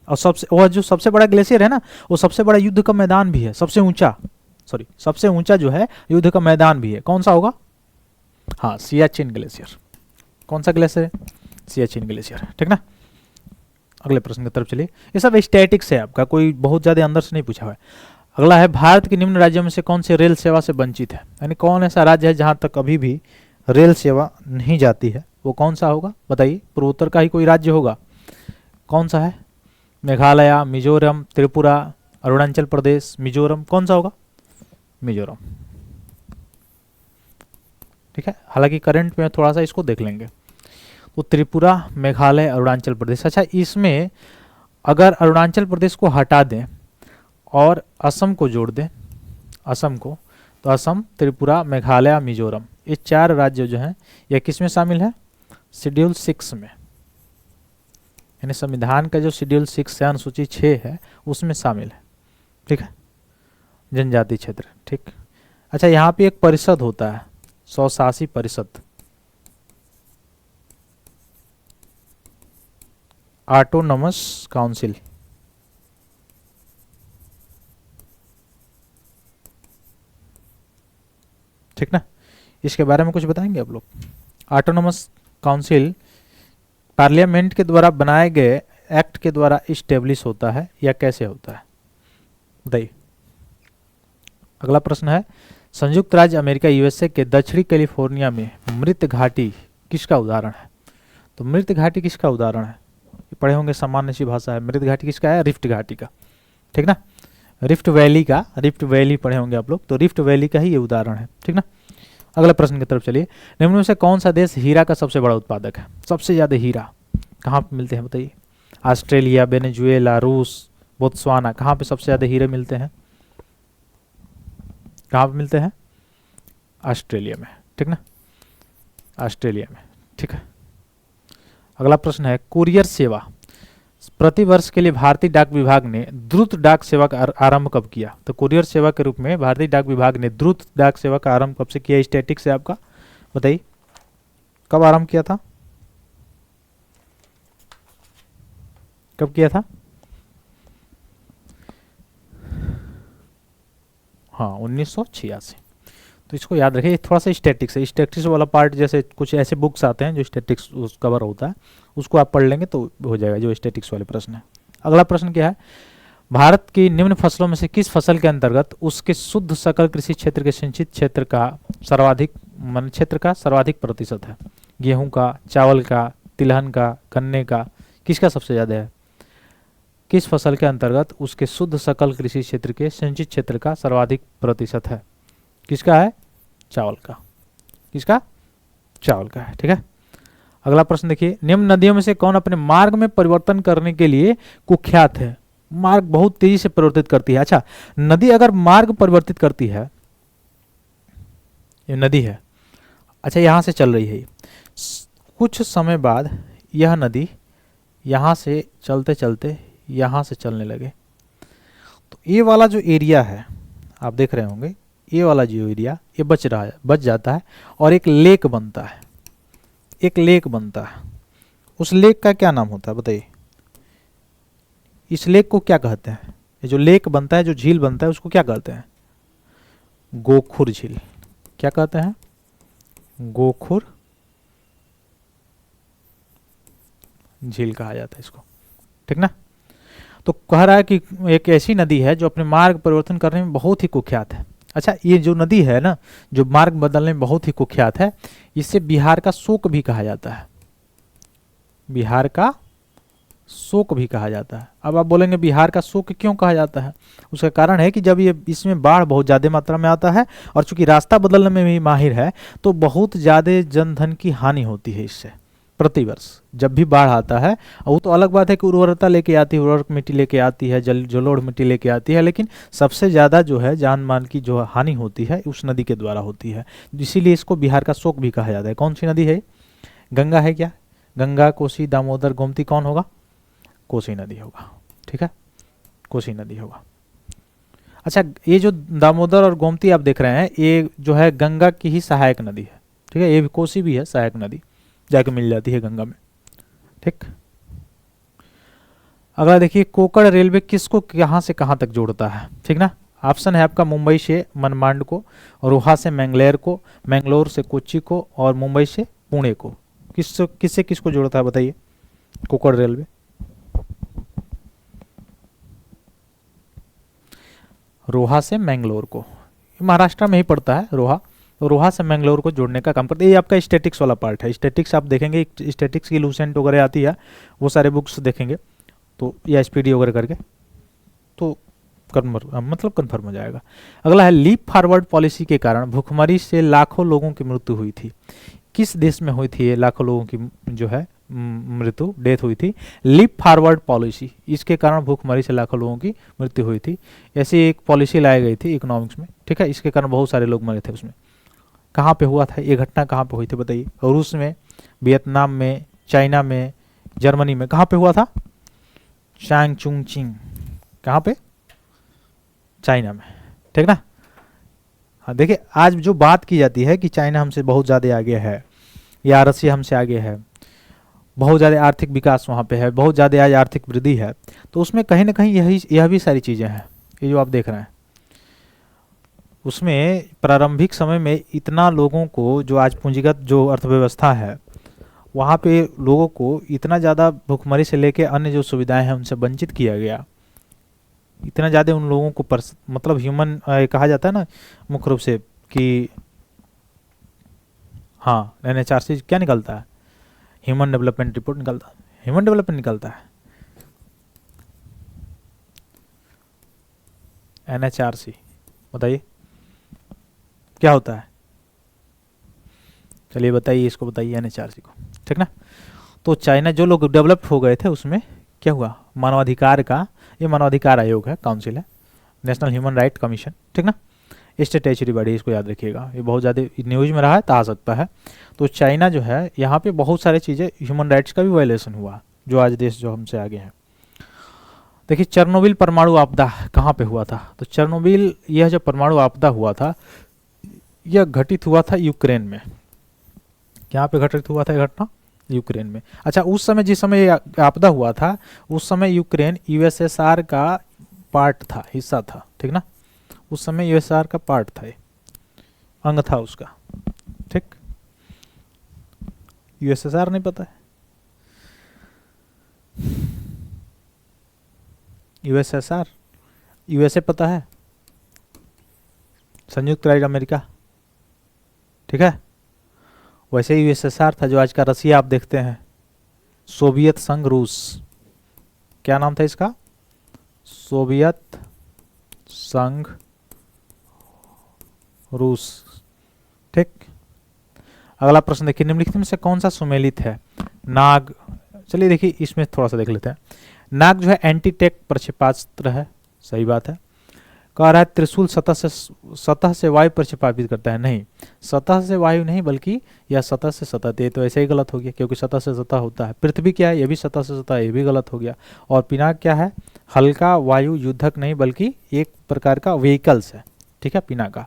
और वह जो सबसे बड़ा ग्लेशियर है ना, वो सबसे बड़ा युद्ध का मैदान भी है, सबसे ऊंचा, सॉरी सबसे ऊंचा जो है युद्ध का मैदान भी है। कौन सा होगा? हाँ, सियाचिन ग्लेशियर। कौन सा ग्लेशियर है? सियाचिन ग्लेशियर, ठीक ना। अगले प्रश्न की तरफ चलिए। ये सब स्टैटिक्स है आपका, कोई बहुत ज्यादा अंदर से नहीं पूछा हुआ है। अगला है, भारत के निम्न राज्यों में से कौन से रेल सेवा से वंचित है? यानी कौन ऐसा राज्य है जहां तक अभी भी रेल सेवा नहीं जाती है, वो कौन सा होगा बताइए? पूर्वोत्तर का ही कोई राज्य होगा। कौन सा है? मेघालय, मिजोरम, त्रिपुरा, अरुणाचल प्रदेश, मिजोरम, कौन सा होगा? मिजोरम। ठीक है, हालांकि करंट में थोड़ा सा इसको देख लेंगे। तो त्रिपुरा, मेघालय, अरुणाचल प्रदेश। अच्छा, इसमें अगर अरुणाचल प्रदेश को हटा दें और असम को जोड़ दें, असम को, तो असम, त्रिपुरा, मेघालय, मिजोरम, ये 4 राज्य जो हैं ये किस में शामिल है? शेड्यूल 6 में, यानी संविधान का जो शेड्यूल 6 है, अनुसूची 6 है, उसमें शामिल है। ठीक है, जनजाति क्षेत्र। ठीक। अच्छा, यहाँ पे एक परिषद होता है, स्वशासी परिषद, ऑटोनमस काउंसिल। ठीक ना, इसके बारे में कुछ बताएंगे आप लोग? ऑटोनमस काउंसिल पार्लियामेंट के द्वारा बनाए गए एक्ट के द्वारा इस्टेब्लिश होता है या कैसे होता है, बताइए। अगला प्रश्न है, संयुक्त राज्य अमेरिका यूएसए के दक्षिणी कैलिफोर्निया में मृत घाटी किसका उदाहरण है? तो मृत घाटी किसका उदाहरण है? पढ़े होंगे, सामान्य सी भाषा है। मृत घाटी किसका है? रिफ्ट घाटी का। ठीक ना, रिफ्ट वैली का, रिफ्ट वैली पढ़े होंगे आप लोग, तो रिफ्ट वैली का ही ये उदाहरण है। ठीक ना, अगला प्रश्न की तरफ चलिए। निम्न में से कौन सा देश हीरा का सबसे बड़ा उत्पादक है? सबसे ज्यादा हीरा कहाँ पे मिलते हैं बताइए? ऑस्ट्रेलिया, वेनेजुएला, रूस, बोत्सवाना, कहाँ पे सबसे ज्यादा हीरे मिलते हैं? कहाँ पे मिलते हैं? ऑस्ट्रेलिया में। ठीक ना, ऑस्ट्रेलिया में। ठीक है, अगला प्रश्न है, कुरियर सेवा प्रतिवर्ष के लिए भारतीय डाक विभाग ने द्रुत डाक सेवा का आरंभ कब किया? तो कुरियर सेवा के रूप में भारतीय डाक विभाग ने द्रुत डाक सेवा का आरंभ कब से किया? स्टैटिक से आपका बताइए, कब आरंभ किया था? कब किया था? हाँ, 1986। तो इसको याद रखिए, थोड़ा सा स्टैटिक्स है, स्टैटिक्स वाला पार्ट, जैसे कुछ ऐसे बुक्स आते हैं जो स्टैटिक्स कवर होता है, उसको आप पढ़ लेंगे तो हो जाएगा, जो स्टैटिक्स वाले प्रश्न है। अगला प्रश्न क्या है, भारत की निम्न फसलों में से किस फसल के अंतर्गत उसके शुद्ध सकल कृषि क्षेत्र के सिंचित क्षेत्र का सर्वाधिक प्रतिशत है? गेहूं का, चावल का, तिलहन का, गन्ने का, किसका सबसे ज्यादा है? किस फसल के अंतर्गत उसके शुद्ध सकल कृषि क्षेत्र के सिंचित क्षेत्र का सर्वाधिक प्रतिशत है? किसका है? चावल का। किसका? चावल का है। ठीक है, अगला प्रश्न देखिए, निम्न नदियों में से कौन अपने मार्ग में परिवर्तन करने के लिए कुख्यात है? मार्ग बहुत तेजी से परिवर्तित करती है। अच्छा, नदी अगर मार्ग परिवर्तित करती है, ये नदी है, अच्छा यहां से चल रही है, कुछ समय बाद यह नदी यहां से चलते चलते यहां से चलने लगे, तो ये वाला जो एरिया है आप देख रहे होंगे, ये वाला जो एरिया ये बच जाता है और एक लेक बनता है, एक लेक बनता है। उस लेक का क्या नाम होता है बताइए? इस लेक को क्या कहते हैं? ये जो लेक बनता है, जो झील बनता है, उसको क्या कहते हैं? गोखुर झील। क्या कहते हैं? गोखुर झील कहा जाता है इसको। ठीक ना, तो कह रहा है कि एक ऐसी नदी है जो अपने मार्ग परिवर्तन करने में बहुत ही कुख्यात है। अच्छा, ये जो नदी है ना, जो मार्ग बदलने में बहुत ही कुख्यात है, इसे बिहार का शोक भी कहा जाता है। बिहार का शोक भी कहा जाता है। अब आप बोलेंगे बिहार का शोक क्यों कहा जाता है? उसका कारण है कि जब ये इसमें बाढ़ बहुत ज़्यादा मात्रा में आता है और चूंकि रास्ता बदलने में भी माहिर है, तो बहुत ज़्यादा जनधन की हानि होती है इससे प्रतिवर्ष। जब भी बाढ़ आता है, वो तो अलग बात है कि उर्वरता लेके आती है, उर्वरक मिट्टी लेके आती है, जलोढ़ मिट्टी लेके आती है, लेकिन सबसे ज़्यादा जो है जान माल की जो हानि होती है उस नदी के द्वारा होती है। इसीलिए इसको बिहार का शोक भी कहा जाता है। कौन सी नदी है? गंगा है क्या? गंगा, कोसी, दामोदर, गोमती, कौन होगा? कोसी नदी होगा। ठीक है, कोसी नदी होगा। अच्छा, ये जो दामोदर और गोमती आप देख रहे हैं, ये जो है गंगा की ही सहायक नदी है। ठीक है, ये भी कोसी भी है सहायक नदी, जाके मिल जाती है गंगा में। ठीक, अगला देखिए, कोकण रेलवे किसको कहां से कहां तक जोड़ता है? ठीक ना, ऑप्शन है आपका मुंबई से मनमाड को, रोहा से मैंगलोर को, मैंगलोर से कोच्चि को, और मुंबई से पुणे को। किससे किसको जोड़ता है बताइए? कोकण रेलवे रोहा से मैंगलोर को, महाराष्ट्र में ही पड़ता है रोहा, तो रोहा से मैंगलोर को जोड़ने का काम करते हैं। ये आपका स्टैटिक्स वाला पार्ट है। स्टैटिक्स आप देखेंगे, स्टैटिक्स की लूसेंट वगैरह आती है, वो सारे बुक्स देखेंगे तो, या एसपीडी वगैरह करके, तो मतलब कन्फर्म हो जाएगा। अगला है लीप फॉरवर्ड पॉलिसी के कारण भूखमरी से लाखों लोगों की मृत्यु हुई थी। किस देश में हुई थी ये लाखों लोगों की जो है मृत्यु, डेथ हुई थी? लीप फॉरवर्ड पॉलिसी, इसके कारण भूखमरी से लाखों लोगों की मृत्यु हुई थी। ऐसी एक पॉलिसी लाई गई थी इकोनॉमिक्स में, ठीक है, इसके कारण बहुत सारे लोग मरे थे उसमें। कहाँ पे हुआ था ये घटना, कहाँ पे हुई थी बताइए? रूस में, वियतनाम में, चाइना में, जर्मनी में, कहाँ पे हुआ था? चांग चुंग चिंग, कहाँ पे? चाइना में, ठीक ना। हाँ देखिए, आज जो बात की जाती है कि चाइना हमसे बहुत ज़्यादा आगे है या रसिया हमसे आगे है, बहुत ज़्यादा आर्थिक विकास वहाँ पे है, बहुत ज़्यादा आज आर्थिक वृद्धि है, तो उसमें कहीं ना कहीं यह भी सारी चीज़ें हैं, ये जो आप देख रहे हैं। उसमें प्रारंभिक समय में इतना लोगों को, जो आज पूंजीगत जो अर्थव्यवस्था है, वहाँ पे लोगों को इतना ज़्यादा भुखमरी से लेके अन्य जो सुविधाएं हैं उनसे वंचित किया गया। इतना ज़्यादा उन लोगों को मतलब ह्यूमन कहा जाता है ना मुख्य रूप से कि हाँ, NHRC क्या निकलता है? ह्यूमन डेवलपमेंट रिपोर्ट निकलता है, ह्यूमन डेवलपमेंट निकलता है, NHRC, बताइए क्या होता है? चलिए बताइए, इसको बताइए NHRC को, ठीक ना। तो चाइना जो लोग डेवलप्ड हो गए थे उसमें क्या हुआ? मानवाधिकार का, ये मानवाधिकार आयोग है, काउंसिल है, नेशनल ह्यूमन राइट कमीशन, ठीक ना, स्टेचुरी बॉडी, इसको याद रखिएगा, ये बहुत ज़्यादा न्यूज में रहा है, तो आ सकता है। तो चाइना जो है यहाँ पे बहुत सारी चीज़ें, ह्यूमन राइट्स का भी वायलेशन हुआ, जो आज देश जो हमसे आगे हैं। देखिए चेरनोबिल परमाणु आपदा कहाँ पे हुआ था? तो चेरनोबिल, यह जो परमाणु आपदा हुआ था, यह घटित हुआ था यूक्रेन में। यहाँ पे घटित हुआ था यह घटना? यूक्रेन में। अच्छा, उस समय जिस समय आपदा हुआ था, उस समय यूक्रेन USSR का पार्ट था, हिस्सा था, ठीक ना, उस समय USSR का पार्ट था, अंग था उसका, ठीक। USSR नहीं पता है? USSR, USA पता है? संयुक्त राज्य अमेरिका, ठीक है। वैसे ही USSR था जो आज का रसिया आप देखते हैं, सोवियत संघ रूस, क्या नाम था इसका? सोवियत संघ रूस, ठीक। अगला प्रश्न देखिए, निम्नलिखित में से कौन सा सुमेलित है? नाग, चलिए देखिए इसमें थोड़ा सा देख लेते हैं। नाग जो है एंटी टैंक प्रक्षेपास्त्र है, सही बात है। कह रहा है त्रिशूल सतह से वायु प्रक्षेपित करता है, नहीं, सतह से वायु नहीं, बल्कि यह सतह से सतह, तो ऐसे ही गलत हो गया, क्योंकि सतह से सतह होता है। पृथ्वी क्या है? ये भी सतह से सतह, ये भी गलत हो गया। और पिनाक क्या है? हल्का वायु युद्धक नहीं, बल्कि एक प्रकार का व्हीकल्स है, ठीक है, पिनाका।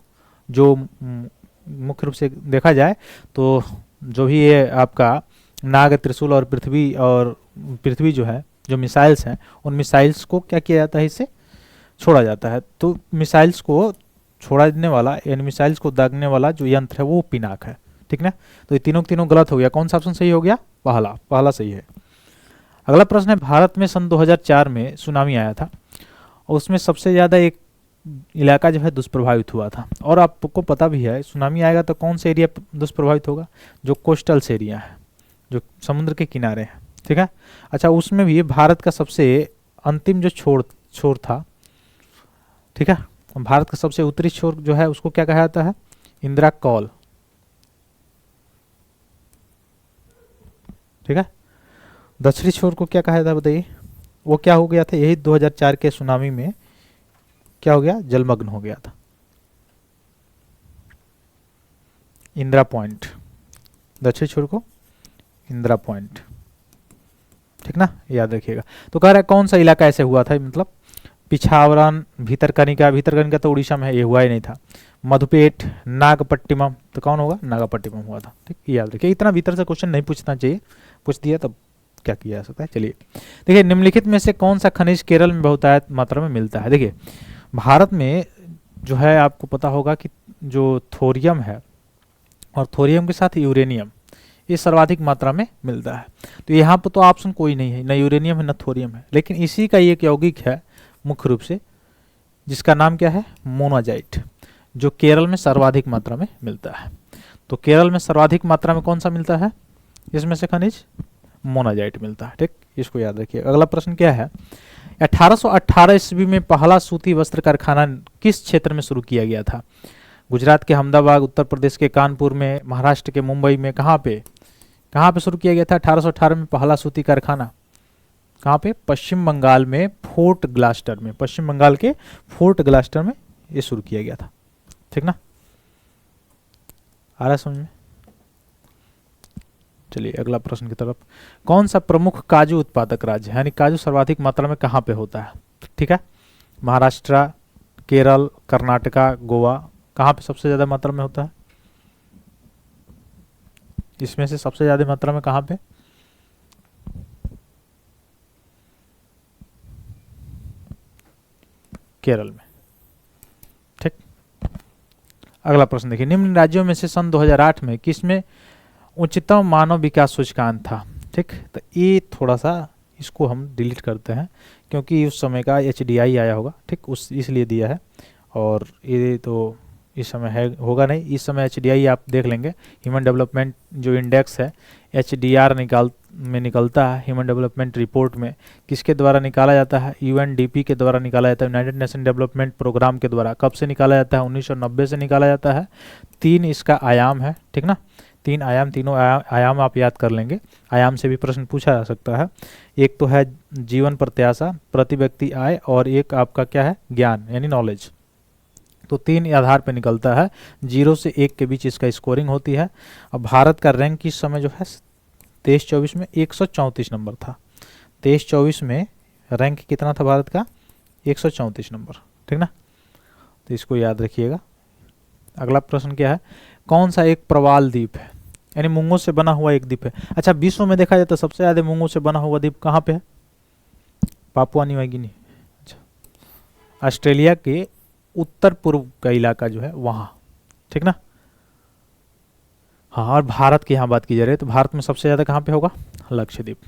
जो मुख्य रूप से देखा जाए तो जो भी ये आपका नाग, त्रिशूल और पृथ्वी जो है, जो मिसाइल्स हैं, उन मिसाइल्स को क्या किया जाता है? इससे छोड़ा जाता है। तो मिसाइल्स को छोड़ा देने वाला, यानी मिसाइल्स को दागने वाला जो यंत्र है वो पिनाक है, ठीक ना। तो ये तीनों तीनों गलत हो गया। कौन सा ऑप्शन सही हो गया? पहला सही है। अगला प्रश्न है, भारत में सन 2004 में सुनामी आया था और उसमें सबसे ज़्यादा एक इलाका जो है दुष्प्रभावित हुआ था। और आपको पता भी है सुनामी आएगा तो कौन सा एरिया दुष्प्रभावित होगा? जो कोस्टल एरिया है, जो समुद्र के किनारे है, ठीक है। अच्छा, उसमें भी भारत का सबसे अंतिम जो छोर था, ठीक है, भारत का सबसे उत्तरी छोर जो है उसको क्या कहा जाता है? इंदिरा कॉल, ठीक है। दक्षिणी छोर को क्या कहा जाता है बताइए? वो क्या हो गया था? यही 2004 के सुनामी में क्या हो गया? जलमग्न हो गया था, इंदिरा पॉइंट, दक्षिणी छोर को इंदिरा पॉइंट, ठीक ना, याद रखिएगा। तो कह रहा है कौन सा इलाका ऐसे हुआ था? मतलब पिछावरन, भीतरकनिका तो उड़ीसा में है, ये हुआ ही नहीं था। मधुपेट, नागपट्टिनम, तो कौन होगा? नागपट्टिनम हुआ था, ठीक, याद रखिए। इतना भीतर से क्वेश्चन नहीं पूछना चाहिए, पूछ दिया तब क्या किया जा सकता है। चलिए देखिए, निम्नलिखित में से कौन सा खनिज केरल में बहुतायत मात्रा में मिलता है? देखिए भारत में जो है आपको पता होगा कि जो थोरियम है और थोरियम के साथ यूरेनियम, ये सर्वाधिक मात्रा में मिलता है। तो यहाँ पर तो ऑप्शन कोई नहीं है, न यूरेनियम है न थोरियम है, लेकिन इसी का एक यौगिक है मुख्य रूप से, जिसका नाम क्या है? मोनाजाइट, जो केरल में सर्वाधिक मात्रा में मिलता है। तो केरल में सर्वाधिक मात्रा में कौन सा मिलता है इसमें से खनिज? मोनाजाइट मिलता है। ठीक, इसको याद रखिए। अगला प्रश्न क्या है, 1818 ईस्वी में पहला सूती वस्त्र कारखाना किस क्षेत्र में शुरू किया गया था? गुजरात के अहमदाबाद, उत्तर प्रदेश के कानपुर में, महाराष्ट्र के मुंबई में, कहाँ पे शुरू किया गया था 1818 में पहला सूती कारखाना? कहाँ पे? पश्चिम बंगाल में फोर्ट ग्लास्टर में, पश्चिम बंगाल के फोर्ट ग्लास्टर में ये शुरू किया गया था। ठीक ना, आ रहा है समझ में? चलिए अगला प्रश्न की तरफ। कौन सा प्रमुख काजू उत्पादक राज्य है, यानी काजू सर्वाधिक मात्रा में कहाँ पे होता है? ठीक है, महाराष्ट्र, केरल, कर्नाटका, गोवा, कहाँ पे सबसे ज्यादा मात्रा में होता है? इसमें से सबसे ज्यादा मात्रा में कहाँ पे? केरल में। ठीक, अगला प्रश्न देखिए, निम्न राज्यों में से सन 2008 में किसमें उच्चतम मानव विकास सूचकांक था? ठीक, तो ये थोड़ा सा इसको हम डिलीट करते हैं क्योंकि उस समय का HDI आया होगा। ठीक, उस इसलिए दिया है, और ये तो इस समय है होगा नहीं। इस समय HDI आप देख लेंगे, ह्यूमन डेवलपमेंट जो इंडेक्स है HDR निकलता है ह्यूमन डेवलपमेंट रिपोर्ट में। किसके द्वारा निकाला जाता है? UNDP के द्वारा निकाला जाता है, यूनाइटेड नेशन डेवलपमेंट प्रोग्राम के द्वारा। कब से निकाला जाता है? 1990 से निकाला जाता है। 3 इसका आयाम है। ठीक ना, 3 आयाम, तीनों आयाम आप याद कर लेंगे। आयाम से भी प्रश्न पूछा जा सकता है। एक तो है जीवन प्रत्याशा, प्रति व्यक्ति आय, और एक आपका क्या है? ज्ञान यानी नॉलेज। तो 3 आधार पे निकलता है। 0 से 1 के बीच इसका स्कोरिंग होती है। अब भारत का रैंक इस समय जो है 23-24 में 134 नंबर था। 23-24 में रैंक कितना था भारत का? 134 नंबर। ठीक ना, तो इसको याद रखिएगा। अगला प्रश्न क्या है, कौन सा एक प्रवाल द्वीप है, यानी मूंगों से बना हुआ एक द्वीप है? अच्छा, विश्व में देखा जाए तो सबसे ज्यादा मूंगों से बना हुआ द्वीप कहाँ पे है? Papua New Guinea. अच्छा, ऑस्ट्रेलिया के उत्तर पूर्व का इलाका जो है वहाँ। ठीक ना, हाँ। और भारत की यहाँ बात की जा रही है तो भारत में सबसे ज्यादा कहाँ पे होगा? लक्षद्वीप।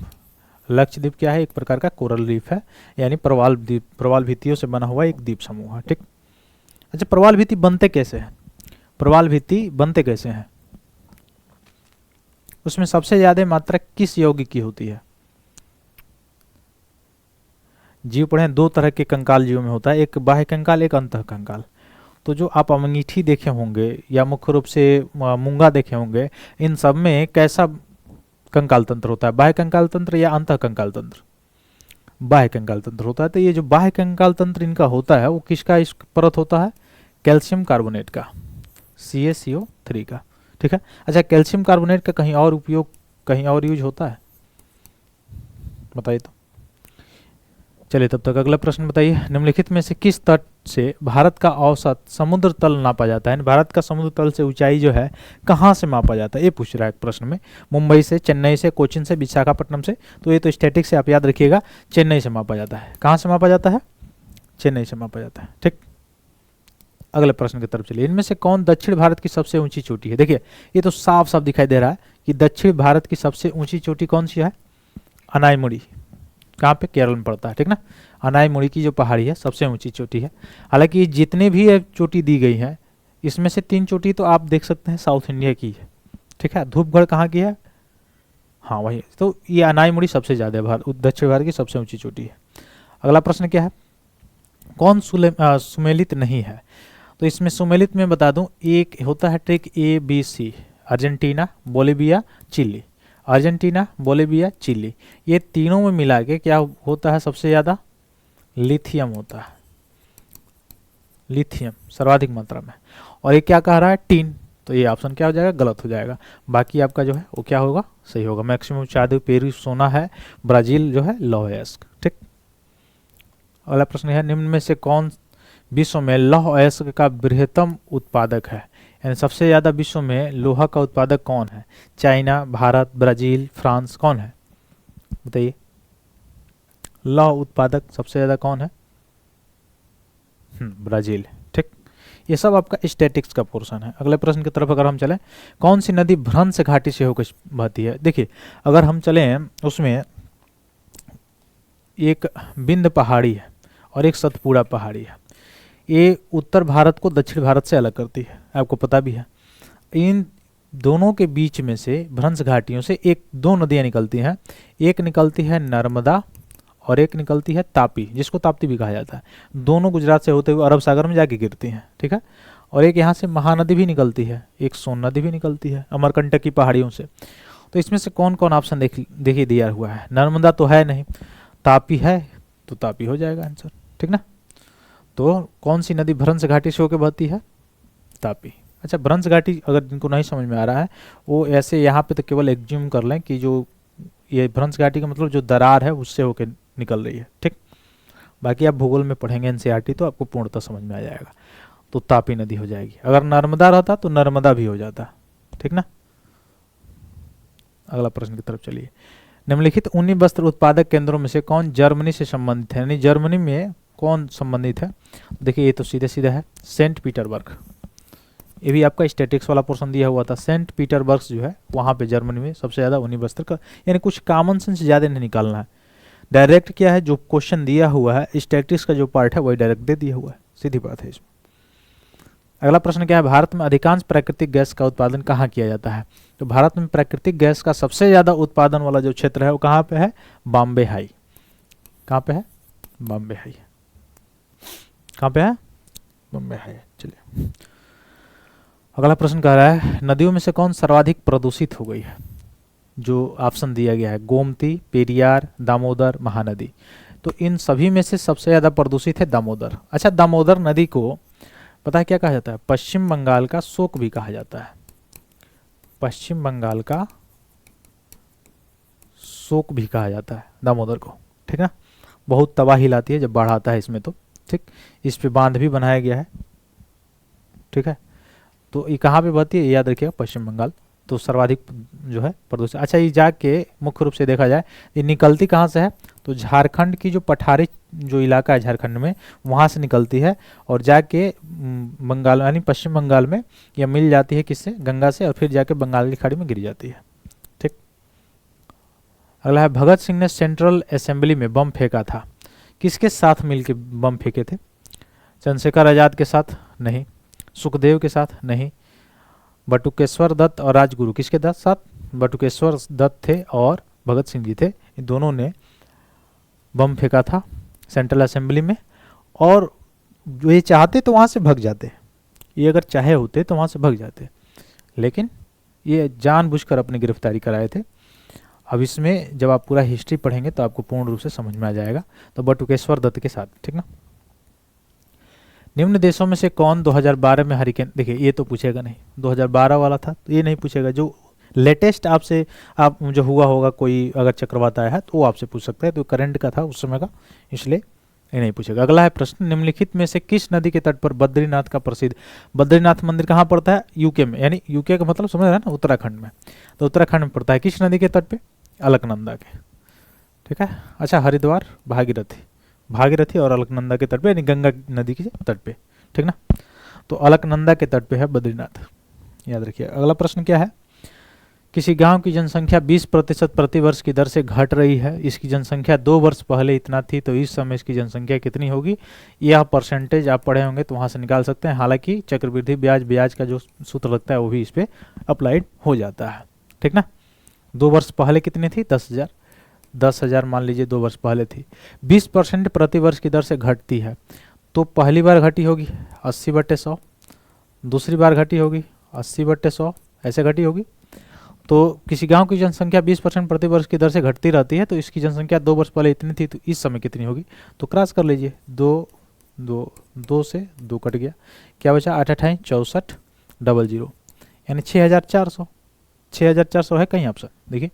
लक्षद्वीप क्या है? एक प्रकार का कोरल रीफ है, यानी प्रवाल द्वीप, प्रवाल भित्तियों से बना हुआ एक द्वीप समूह है। ठीक, अच्छा, प्रवाल भित्ति बनते कैसे हैं? प्रवाल भित्ति बनते कैसे हैं? उसमें सबसे ज्यादा मात्रा किस यौगिक की होती है? जीव पढ़े, 2 तरह के कंकाल जीव में होता है, एक बाह्य कंकाल, एक अंतः कंकाल। तो जो आप अंगीठी देखे होंगे या मुख्य रूप से मूंगा देखे होंगे, इन सब में कैसा कंकाल तंत्र होता है? बाह्य कंकाल तंत्र या अंतः कंकाल तंत्र? बाह्य कंकाल तंत्र होता है। तो ये जो बाह्य कंकाल तंत्र इनका होता है वो किसका इस परत होता है? कैल्शियम कार्बोनेट का, CaCO3 का। ठीक है, अच्छा, कैल्शियम कार्बोनेट का कहीं और उपयोग, कहीं और यूज होता है? बताइए तो। चलिए तब तक अगला प्रश्न बताइए, निम्नलिखित में से किस तट से भारत का औसत समुद्र तल नापा जाता है? भारत का समुद्र तल से ऊंचाई जो है कहाँ से मापा जाता है? ये पूछ रहा है प्रश्न में। मुंबई से, चेन्नई से, कोचिन से, विशाखापट्टनम से? तो ये तो स्टैटिक से आप याद रखिएगा, चेन्नई से मापा जाता है। कहाँ से मापा जाता है? चेन्नई से मापा जाता है। ठीक, अगले प्रश्न की तरफ चलिए, इनमें से कौन दक्षिण भारत की सबसे ऊंची चोटी है? देखिए ये तो साफ साफ दिखाई दे रहा है कि दक्षिण भारत की सबसे ऊंची चोटी कौन सी है? अनाईमुड़ी। कहाँ पे? केरल में पड़ता है। ठीक ना, अनाईमुड़ी की जो पहाड़ी है सबसे ऊंची चोटी है। हालांकि जितने भी चोटी दी गई है इसमें से 3 चोटी तो आप देख सकते हैं साउथ इंडिया की है। ठीक है, धूपगढ़ कहाँ की है? हाँ वही, तो ये अनाईमुड़ी सबसे ज्यादा दक्षिण भारत की सबसे ऊंची चोटी है। अगला प्रश्न क्या है, कौन सुमेलित नहीं है? तो इसमें सुमेलित में बता दूं, एक होता है trick ABC, Argentina, Bolivia, Chile. Argentina, Bolivia, Chile, ये तीनों में मिला के क्या होता है? सबसे ज्यादा लिथियम होता है। लिथियम सर्वाधिक मात्रा में। और ये क्या कह रहा है? टीन। तो ये ऑप्शन क्या हो जाएगा? गलत हो जाएगा। बाकी आपका जो है वो क्या होगा? सही होगा। मैक्सिमम चांदी पेरू सोना है, ब्राजील जो है लौह अयस्क। ठीक, अगला प्रश्न है, निम्न में से कौन विश्व में लौह अयस्क का बृहत्तम उत्पादक है? यानी सबसे ज्यादा विश्व में लोहा का उत्पादक कौन है? चाइना, भारत, ब्राजील, फ्रांस, कौन है? बताइए, लौह उत्पादक सबसे ज्यादा कौन है? ब्राजील। ठीक, ये सब आपका स्टैटिक्स का पोर्शन है। अगले प्रश्न की तरफ अगर हम चलें, कौन सी नदी भ्रंश घाटी से होकर बहती है? देखिए अगर हम चलें उसमें एक विंध्य पहाड़ी है और एक सतपुड़ा पहाड़ी है। ये उत्तर भारत को दक्षिण भारत से अलग करती है, आपको पता भी है। इन दोनों के बीच में से भ्रंश घाटियों से दो नदियां निकलती हैं। एक निकलती है नर्मदा और एक निकलती है तापी, जिसको ताप्ती भी कहा जाता है। दोनों गुजरात से होते हुए अरब सागर में जाके गिरती हैं, ठीक है। और एक यहाँ से महानदी भी निकलती है, एक सोन नदी भी निकलती है अमरकंटक की पहाड़ियों से। तो इसमें से कौन कौन ऑप्शन देखिए दिया हुआ है। नर्मदा तो है नहीं, तापी है, तो तापी हो जाएगा आंसर, ठीक ना। तो कौन सी नदी भ्रंश घाटी से होकर बहती है? तापी। अच्छा, भ्रंश घाटी अगर जिनको नहीं समझ में आ रहा है वो ऐसे यहाँ पे तो केवल एग्ज्यूम कर लें कि जो ये भ्रंश घाटी का मतलब जो दरार है उससे होकर निकल रही है, ठीक। बाकी आप भूगोल में पढ़ेंगे एनसीईआरटी तो आपको पूर्णतः समझ में आ जाएगा। तो तापी नदी हो जाएगी। अगर नर्मदा रहता तो नर्मदा भी हो जाता, ठीक ना। अगला प्रश्न की तरफ चलिए। निम्नलिखित ऊनी वस्त्र उत्पादक केंद्रों में से कौन जर्मनी से संबंधित है, यानी जर्मनी में कौन संबंधित है? देखिए ये तो सीधे सीधा है, सेंट पीटरबर्ग। ये भी आपका स्टैटिक्स वाला पोर्शन दिया हुआ था। सेंट पीटरबर्ग जो है वहाँ पे जर्मनी में सबसे ज़्यादा ऊनी वस्त्र का, यानी कुछ कॉमन सेंस ज़्यादा नहीं निकालना है। डायरेक्ट क्या है, जो क्वेश्चन दिया हुआ है स्टैटिक्स का जो पार्ट है वही डायरेक्ट दे दिया हुआ है, सीधी बात है इसमें। अगला प्रश्न क्या है, भारत में अधिकांश प्राकृतिक गैस का उत्पादन कहाँ किया जाता है? तो भारत में प्राकृतिक गैस का सबसे ज़्यादा उत्पादन वाला जो क्षेत्र है वो कहाँ पे है? बॉम्बे हाई। कहाँ पे है? बॉम्बे हाई। कहाँ पे है? बॉम्बे हाई। चलिए अगला प्रश्न कह रहा है, नदियों में से कौन सर्वाधिक प्रदूषित हो गई है? जो ऑप्शन दिया गया है गोमती, पेरियार, दामोदर, महानदी। तो इन सभी में से सबसे ज़्यादा प्रदूषित है दामोदर। अच्छा, दामोदर नदी को पता है क्या कहा जाता है? पश्चिम बंगाल का शोक भी कहा जाता है। पश्चिम बंगाल का शोक भी कहा जाता है दामोदर को, ठीक ना। बहुत तबाही लाती है जब बाढ़ आता है इसमें तो, ठीक। इस पे बांध भी बनाया गया है, ठीक है। तो ये कहाँ पे बहती है याद रखिएगा, पश्चिम बंगाल। तो सर्वाधिक जो है प्रदूषण। अच्छा, ये जाके मुख्य रूप से देखा जाए ये निकलती कहाँ से है? तो झारखंड की जो पठारी जो इलाका है झारखंड में वहाँ से निकलती है और जाके बंगाल यानी पश्चिम बंगाल में यह मिल जाती है किससे? गंगा से, और फिर जाके बंगाल की खाड़ी में गिर जाती है, ठीक। अगला है, भगत सिंह ने सेंट्रल असेंबली में बम फेंका था, किसके साथ मिलकर बम फेंके थे? चंद्रशेखर आजाद के साथ? नहीं। सुखदेव के साथ? नहीं। बटुकेश्वर दत्त और राजगुरु किसके साथ? बटुकेश्वर दत्त थे और भगत सिंह जी थे, इन दोनों ने बम फेंका था सेंट्रल असेंबली में। और जो ये चाहते तो वहाँ से भग जाते, ये अगर चाहे होते तो वहाँ से भग जाते, लेकिन ये जानबूझकर अपनी गिरफ्तारी कराए थे। अब इसमें जब आप पूरा हिस्ट्री पढ़ेंगे तो आपको पूर्ण रूप से समझ में आ जाएगा। तो बटुकेश्वर दत्त के साथ, ठीक ना। निम्न देशों में से कौन 2012 में हरिकेन, देखिए ये तो पूछेगा नहीं, 2012 वाला था तो ये नहीं पूछेगा। जो लेटेस्ट आपसे आप जो हुआ होगा कोई अगर चक्रवात आया है तो वो आपसे पूछ सकता है, तो करंट का था उस समय का, इसलिए ये नहीं पूछेगा। अगला है प्रश्न, निम्नलिखित में से किस नदी के तट पर बद्रीनाथ का प्रसिद्ध बद्रीनाथ मंदिर कहाँ पड़ता है? यूके में, यानी यूके का मतलब समझ रहे हैं ना, उत्तराखंड में। तो उत्तराखंड में पड़ता है, किस नदी के तट पे? अलकनंदा के, ठीक है। अच्छा, हरिद्वार, भागीरथी और अलकनंदा के तट पे, यानी गंगा नदी के तट पे, ठीक ना। तो अलकनंदा के तट पे है बद्रीनाथ, याद रखिए। अगला प्रश्न क्या है, किसी गांव की जनसंख्या 20% प्रतिवर्ष की दर से घट रही है, इसकी जनसंख्या 2 वर्ष पहले इतना थी, तो इस समय इसकी जनसंख्या कितनी होगी? यह परसेंटेज आप पढ़े होंगे तो वहां से निकाल सकते हैं। हालांकि चक्रवृद्धि ब्याज का जो सूत्र लगता है वो भी इस पे अप्लाइड हो जाता है, ठीक ना। 2 वर्ष पहले कितनी थी? 10,000 मान लीजिए 2 वर्ष पहले थी। 20% प्रतिवर्ष की दर से घटती है, तो पहली बार घटी होगी 80/100, दूसरी बार घटी होगी 80/100, ऐसे घटी होगी। तो किसी गांव की जनसंख्या 20% प्रतिवर्ष की दर से घटती रहती है, तो इसकी जनसंख्या 2 वर्ष पहले इतनी थी, तो इस समय कितनी होगी? तो क्रॉस कर लीजिए, 2 से 2 कट गया, क्या बचा? 8 8 64 00, यानी 6,400। 6,400 है कहीं ऑप्शन? देखिए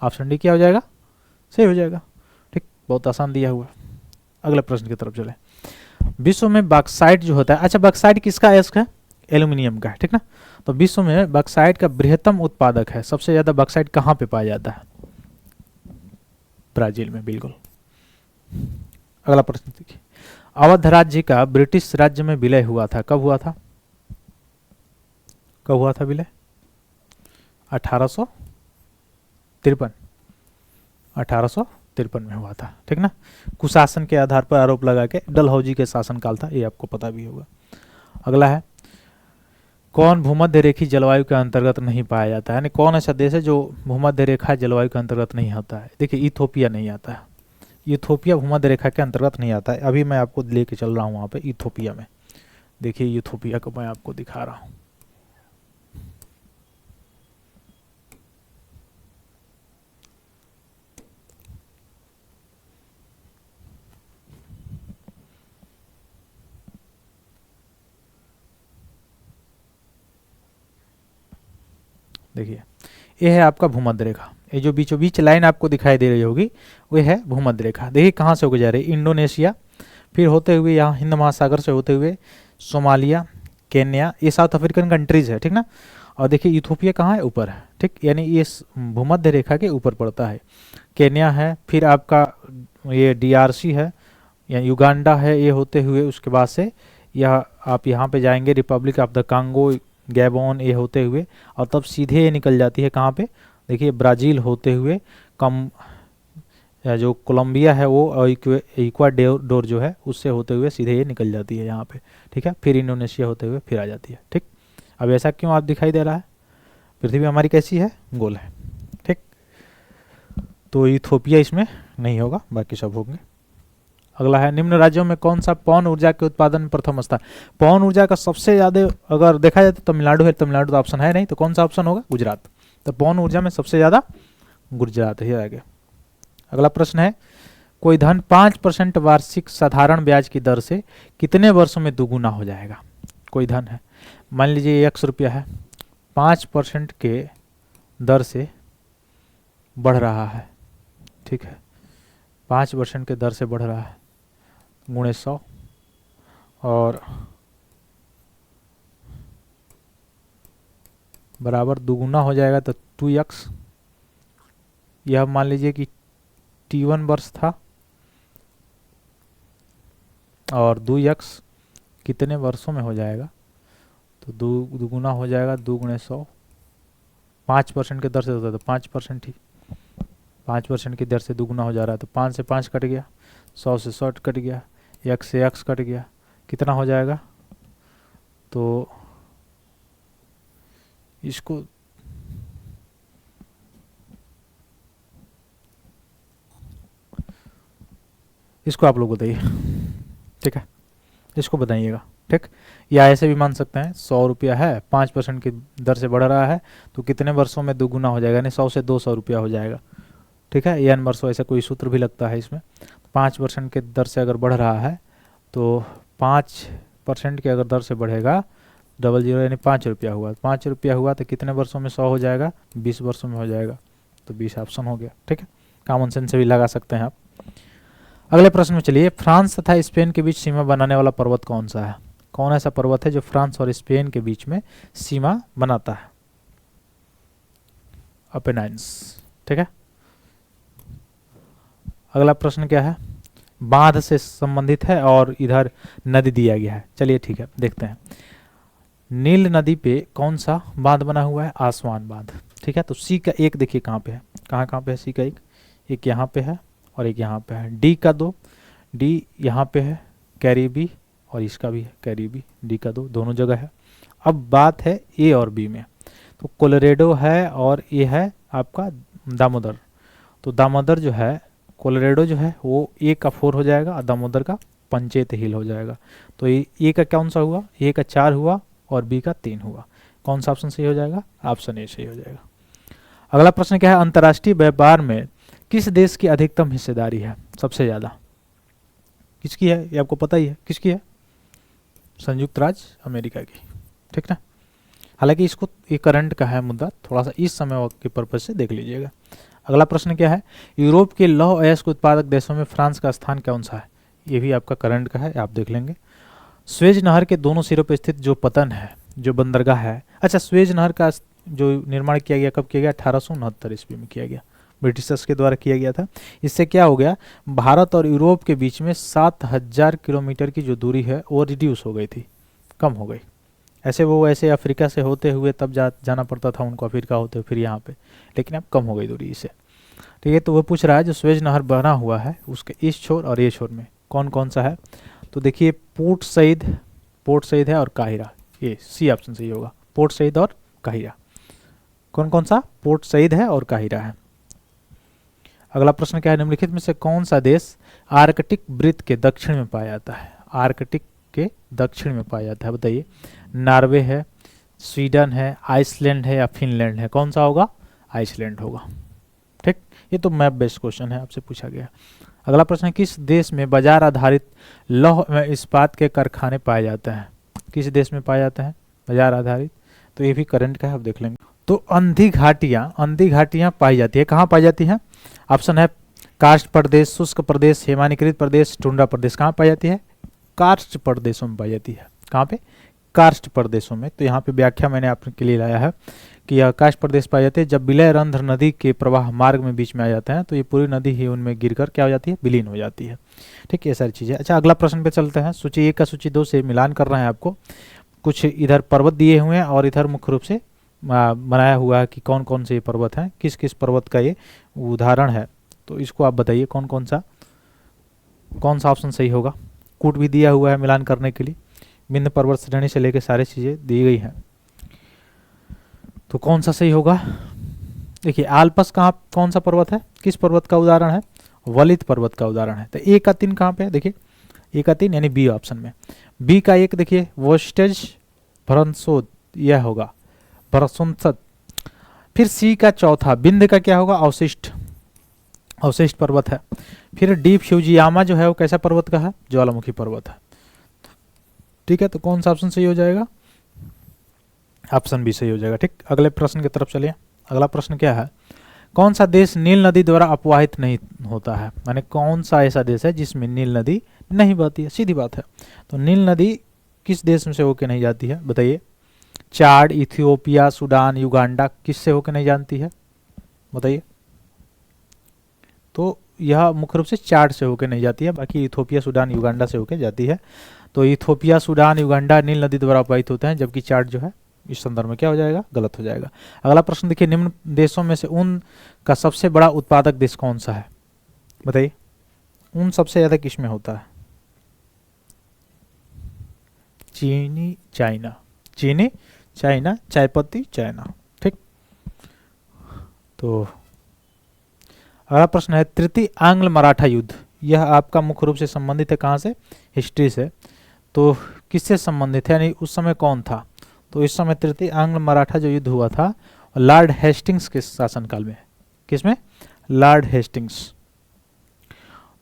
ऑप्शन डी क्या हो जाएगा? सही हो जाएगा, ठीक। बहुत आसान दिया हुआ। अगले प्रश्न की तरफ चले। विश्व में बॉक्साइट जो होता है, अच्छा बॉक्साइट किसका है? एल्यूमिनियम का है, ठीक ना। तो विश्व में बॉक्साइट का बृहत्तम उत्पादक है, सबसे ज्यादा बॉक्साइट कहाँ पे पाया जाता है? ब्राजील में, बिल्कुल। अगला प्रश्न देखिए, अवध राज्य का ब्रिटिश राज्य में विलय हुआ था, कब हुआ था? कब हुआ था विलय? 1853 में हुआ था, ठीक ना। कुशासन के आधार पर आरोप लगा के, डलहौजी के शासनकाल था, ये आपको पता भी होगा। अगला है, कौन भूमध्य रेखी जलवायु के अंतर्गत नहीं पाया जाता है, यानी कौन ऐसा देश है जो भूमध्य रेखा जलवायु के अंतर्गत नहीं आता है। देखिए इथोपिया नहीं आता है, इथोपिया भूमध्य रेखा के अंतर्गत नहीं आता है। अभी मैं आपको लेके चल रहा हूँ वहाँ पे इथोपिया में। देखिए इथोपिया को मैं आपको दिखा रहा हूँ। देखिए ये है आपका भूमध्य रेखा, ये जो बीचों बीच लाइन आपको दिखाई दे रही होगी वो है भूमध्य रेखा। देखिए कहाँ से होकर जा रही है, इंडोनेशिया, फिर होते हुए यहाँ हिंद महासागर से होते हुए सोमालिया, केन्या, ये साउथ अफ्रीकन कंट्रीज है, ठीक ना। और देखिए इथोपिया कहाँ है, ऊपर है, ठीक, यानी ये भूमध्य रेखा के ऊपर पड़ता है। केन्या है, फिर आपका ये डीआरसी है या युगांडा है, ये होते हुए उसके बाद से यह आप यहाँ पे जाएंगे Republic of the Congo, Gabon, ये होते हुए और तब सीधे ये निकल जाती है कहाँ पे, देखिए ब्राज़ील होते हुए कम जो कोलंबिया है वो और इक्वाडोर जो है उससे होते हुए सीधे ये निकल जाती है यहाँ पे, ठीक है। फिर इंडोनेशिया होते हुए फिर आ जाती है, ठीक। अब ऐसा क्यों आप दिखाई दे रहा है, पृथ्वी हमारी कैसी है, गोल है, ठीक। तो इथोपिया इसमें नहीं होगा, बाकी सब होंगे। अगला है निम्न राज्यों में कौन सा पवन ऊर्जा के उत्पादन में प्रथम स्थान। पवन ऊर्जा का सबसे ज़्यादा अगर देखा जाए तो तमिलनाडु है, तमिलनाडु तो ऑप्शन है नहीं, तो कौन सा ऑप्शन होगा, गुजरात। तो पवन ऊर्जा में सबसे ज़्यादा गुजरात है। आगे अगला प्रश्न है कोई धन 5% वार्षिक साधारण ब्याज की दर से कितने वर्षों में दोगुना हो जाएगा। कोई धन है, मान लीजिए 100 रुपया है, 5% के दर से बढ़ रहा है, ठीक है, 5% के दर से बढ़ रहा है, गुणे 100 और बराबर दोगुना हो जाएगा तो 2x। यह मान लीजिए कि T1 वर्ष था और 2x कितने वर्षों में हो जाएगा, तो दोगुना हो जाएगा, 2 गुणे 100, 5% के दर से होता है तो 5% ही, 5% की दर से दोगुना हो जा रहा है तो 5 से 5 कट गया, 100 से 100 कट गया, x से x कट गया, कितना हो जाएगा, तो इसको आप लोग बताइए, ठीक है, इसको बताइएगा, ठीक। या ऐसे भी मान सकते हैं 100 रुपया है, 5% की दर से बढ़ रहा है तो कितने वर्षों में दोगुना हो जाएगा, यानी 100 से 200 रुपया हो जाएगा, ठीक है। n वर्षों ऐसा कोई सूत्र भी लगता है इसमें। 5% के दर से अगर बढ़ रहा है तो 5% के अगर दर से बढ़ेगा 00 यानी 5 रुपया हुआ, 5 रुपया हुआ तो कितने वर्षों में 100 हो जाएगा, 20 वर्षों में हो जाएगा, तो 20 ऑप्शन हो गया, ठीक है। कॉमन सेंस से भी लगा सकते हैं आप। अगले प्रश्न में चलिए, फ्रांस तथा स्पेन के बीच सीमा बनाने वाला पर्वत कौन सा है। कौन ऐसा पर्वत है जो फ्रांस और स्पेन के बीच में सीमा बनाता है, अपेनाइन्स, ठीक है। अगला प्रश्न क्या है, बांध से संबंधित है और इधर नदी दिया गया है, चलिए ठीक है देखते हैं। नील नदी पे कौन सा बांध बना हुआ है, आसवान बांध, ठीक है। तो सी का एक देखिए कहाँ पे है, कहाँ पे है सी का एक यहाँ पे है और एक यहाँ पे है। डी का 2, डी यहाँ पे है कैरिबी और इसका भी है कैरिबी, डी का 2 दोनों जगह है। अब बात है ए और बी में, तो कोलोरेडो है और ये है आपका दामोदर। तो दामोदर जो है, कोलोरेडो जो है वो ए का 4 हो जाएगा और दामोदर का पंचेत हिल हो जाएगा। तो ए का कौन सा हुआ, ए का 4 हुआ और बी का 3 हुआ। कौन सा ऑप्शन सही हो जाएगा, ऑप्शन ए सही हो जाएगा। अगला प्रश्न क्या है, अंतर्राष्ट्रीय व्यापार में किस देश की अधिकतम हिस्सेदारी है, सबसे ज़्यादा किसकी है, ये आपको पता ही है किसकी है, संयुक्त राज्य अमेरिका की, ठीक ना। हालांकि इसको ये करंट का है मुद्दा, थोड़ा सा इस समय के पर्पज से देख लीजिएगा। अगला प्रश्न क्या है, यूरोप के लौह अयस्क उत्पादक देशों में फ्रांस का स्थान कौन सा है, ये भी आपका करंट का है, आप देख लेंगे। स्वेज नहर के दोनों सिरों पर स्थित जो पतन है, जो बंदरगाह है, अच्छा स्वेज नहर का जो निर्माण किया गया कब किया गया, 1869 ईस्वी में किया गया, ब्रिटिशर्स के द्वारा किया गया था। इससे क्या हो गया, भारत और यूरोप के बीच में 7000 किलोमीटर की जो दूरी है वो रिड्यूस हो गई थी, कम हो गई। ऐसे अफ्रीका से होते हुए तब जाना पड़ता था उनको, अफ्रीका होते हुए फिर यहाँ पे, लेकिन अब कम हो गई दूरी इससे, ठीक है। तो वो पूछ रहा है जो स्वेज नहर बना हुआ है उसके इस छोर और ये छोर में कौन कौन सा है, तो देखिए पोर्ट सईद है और काहिरा, ये सी ऑप्शन सही होगा, पोर्ट सईद और काहिरा। कौन कौन सा? पोर्ट सईद है और काहिरा है। अगला प्रश्न क्या है? निम्नलिखित में से कौन सा देश आर्कटिक वृत्त के दक्षिण में पाया जाता है? आर्कटिक के दक्षिण में पाया जाता है, बताइए। नॉर्वे है, स्वीडन है, आइसलैंड है या फिनलैंड है? कौन सा होगा? आइसलैंड होगा। ठीक, ये तो मैप बेस्ड क्वेश्चन है, आपसे पूछा गया। अगला प्रश्न है, किस देश में बाजार आधारित लौह व इस्पात के कारखाने पाए जाते हैं? किस देश में पाए जाते हैं बाजार आधारित? तो ये भी करंट का है, अब देख लेंगे। तो अंधी घाटियां पाई जाती है। कहाँ पाई जाती है? ऑप्शन है कार्स्ट प्रदेश, शुष्क प्रदेश, हिमानीकृत प्रदेश, टुंड्रा प्रदेश। कहाँ पाई जाती है? कार्स्ट प्रदेशों में पाई जाती है। कहाँ पे? कार्स्ट प्रदेशों में। तो यहाँ पे व्याख्या मैंने आपके लिए लाया है कि यह कार्स्ट प्रदेश पाए जाते हैं जब विलय रंध्र नदी के प्रवाह मार्ग में बीच में आ जाते हैं, तो ये पूरी नदी ही उनमें गिरकर क्या हो जाती है? विलीन हो जाती है। ठीक, ये सारी चीजें। अच्छा, अगला प्रश्न पे चलते हैं। सूची 1 का सूची 2 से मिलान कर रहे हैं आपको। कुछ इधर पर्वत दिए हुए हैं और इधर मुख्य रूप से बनाया हुआ है कि कौन कौन से ये पर्वत हैं, किस किस पर्वत का ये उदाहरण है। तो इसको आप बताइए कौन कौन सा ऑप्शन सही होगा। कूट भी दिया हुआ है मिलान करने के लिए। विंध्य पर्वत श्रेणी से लेकर सारी चीजें दी गई हैं, तो कौन सा सही होगा? देखिए, आल्पस कौन सा पर्वत है? किस पर्वत का उदाहरण है? वलित पर्वत का उदाहरण है। तो ए का 3 कहाँ पे है? देखिए, ए का 3 यानी बी ऑप्शन में। बी का 1 देखिए वोस्टेज भरनसोद, यह होगा भरसुंसद। फिर सी का चौथा विंध्य का क्या होगा? अवशिष्ट पर्वत है। फिर डी फ्यूजियामा जो है वो कैसा पर्वत का है? ज्वालामुखी पर्वत है। ठीक है, तो कौन सा ऑप्शन सही हो जाएगा? ऑप्शन बी सही हो जाएगा। ठीक, अगले प्रश्न की तरफ चलिए। अगला प्रश्न क्या है? कौन सा देश नील नदी द्वारा अपवाहित नहीं होता है? माने कौन सा ऐसा देश है जिसमें नील नदी नहीं बहती है? सीधी बात है। तो नील नदी किस देश में से होकर नहीं जाती है, बताइए। चाड, इथियोपिया, सूडान, युगांडा, किससे होकर नहीं जानती है, बताइए। तो यह मुख्य रूप से चाड से होकर नहीं जाती है, बाकी इथियोपिया, सूडान, युगांडा से होकर जाती है। तो इथियोपिया, सूडान, युगांडा नील नदी द्वारा अपवाहित होते हैं, जबकि चाड जो है इस संदर्भ में क्या हो जाएगा? गलत हो जाएगा। अगला प्रश्न देखिए, निम्न देशों में से ऊन का सबसे बड़ा उत्पादक देश कौन सा है, बताइए। ऊन सबसे ज्यादा किसमें होता है? चीनी, चाइना, चायपत्ती, चाइना। ठीक, तो अगला प्रश्न है, तृतीय आंग्ल मराठा युद्ध, यह आपका मुख्य रूप से संबंधित है कहाँ से? हिस्ट्री से। तो किससे संबंधित है, यानी उस समय कौन था? तो इस समय तृतीय आंग्ल मराठा जो युद्ध हुआ था लॉर्ड हेस्टिंग्स के शासनकाल में। किसमें? Lord Hastings.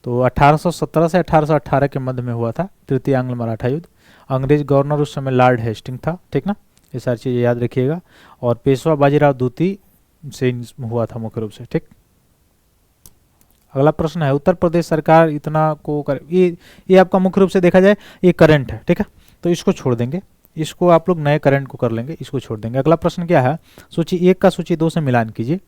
तो 1817 से 1818 के मध्य में हुआ था तृतीय आंग्ल मराठा युद्ध। अंग्रेज गवर्नर उस समय लॉर्ड हेस्टिंग था। ठीक ना, ये सारी चीजें याद रखिएगा। और पेशवा बाजीराव द्वितीय से हुआ था मुख्य रूप से। ठीक, अगला प्रश्न है, उत्तर प्रदेश सरकार इतना को कर, ये आपका मुख्य रूप से देखा जाए ये करंट है। ठीक है, तो इसको छोड़ देंगे, इसको आप लोग नए करंट को कर लेंगे, इसको छोड़ देंगे। अगला प्रश्न क्या है? सूची 1 का सूची 2 से मिलान कीजिए।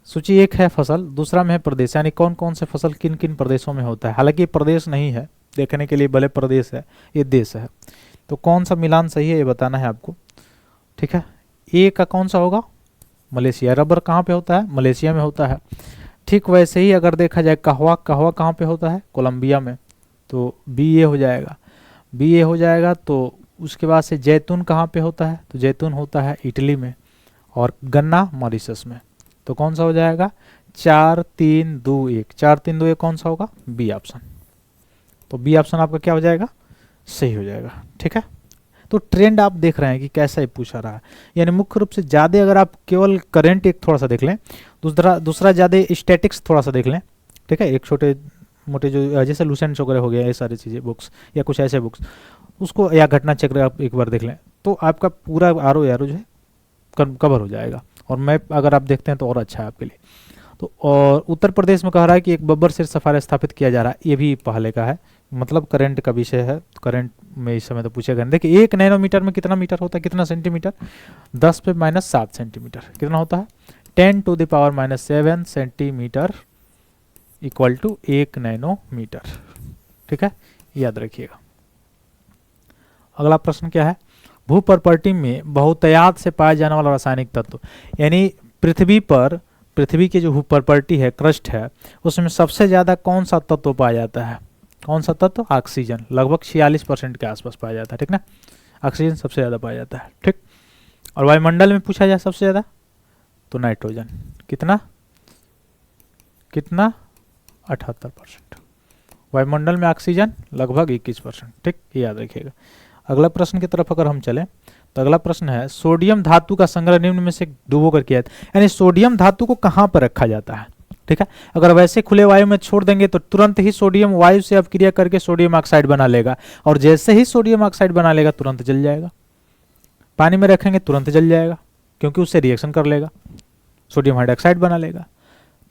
सूची 1 है फसल, दूसरा में है प्रदेश, यानी कौन कौन से फसल किन किन प्रदेशों में होता है। हालांकि प्रदेश नहीं है, देखने के लिए भले प्रदेश है, ये देश है। तो कौन सा मिलान सही है ये बताना है आपको। ठीक है, ए का कौन सा होगा? मलेशिया। रबर कहाँ पे होता है? मलेशिया में होता है। ठीक वैसे ही अगर देखा जाए कहवा कहाँ पे होता है? कोलंबिया में। तो बी ए हो जाएगा। तो उसके बाद से जैतून कहाँ पे होता है? तो जैतून होता है इटली में, और गन्ना मॉरिशस में। तो कौन सा हो जाएगा? 4, 3, 2, 1। 4, 3, 2, 1 कौन सा होगा? B option. तो बी ऑप्शन आपका क्या हो जाएगा? सही हो जाएगा। ठीक है, तो ट्रेंड आप देख रहे हैं कि कैसा ही पूछा रहा है, यानी मुख्य रूप से ज़्यादा अगर आप केवल करंट एक थोड़ा सा देख लें, दूसरा ज़्यादा स्टैटिक्स थोड़ा सा देख लें। ठीक है, एक छोटे मोटे जो जैसे लूसेंट्स वगैरह हो गया, ये सारी चीज़ें बुक्स या कुछ ऐसे बुक्स, उसको या घटना चक्र आप एक बार देख लें, तो आपका पूरा आर जो है कवर हो जाएगा। और मैप अगर आप देखते हैं तो और अच्छा है आपके लिए। तो और उत्तर प्रदेश में कह रहा है कि एक बब्बर सिर सफारा स्थापित किया जा रहा है, ये भी पहले का है, मतलब करंट का विषय है। करंट में इस समय तो पूछेगा। देखिए 1 नैनोमीटर में कितना मीटर होता है, कितना सेंटीमीटर? 10 पे -7 सेंटीमीटर। कितना होता है? 10 to the power -7 centimetre equal to 1 nanometre. ठीक है, याद रखिएगा। अगला प्रश्न क्या है? भू प्रॉपर्टी में बहुतायत से पाया जाने वाला रासायनिक तत्व, यानी पृथ्वी की जो भू प्रॉपर्टी है, क्रस्ट है, उसमें सबसे ज्यादा कौन सा तत्व पाया जाता है? कौन सा तत्व? ऑक्सीजन। लगभग 46% के आसपास पाया जाता है। ठीक ना, ऑक्सीजन सबसे ज्यादा पाया जाता है। ठीक, और वायुमंडल में पूछा जाए सबसे ज़्यादा तो नाइट्रोजन, कितना कितना 78%। वायुमंडल में ऑक्सीजन लगभग 21%। ठीक, ये याद रखिएगा। अगला प्रश्न की तरफ अगर हम चलें तो अगला प्रश्न है सोडियम धातु का संग्रह निम्न में से डुबो कर किया जाता है, यानी सोडियम धातु को कहाँ पर रखा जाता है। ठीक है, अगर वैसे खुले वायु में छोड़ देंगे तो तुरंत ही सोडियम वायु से अपक्रिया करके सोडियम ऑक्साइड बना लेगा, और जैसे ही सोडियम ऑक्साइड बना लेगा तुरंत जल जाएगा। पानी में रखेंगे तुरंत जल जाएगा, क्योंकि उससे रिएक्शन कर लेगा, सोडियम हाइड्रोक्साइड बना लेगा।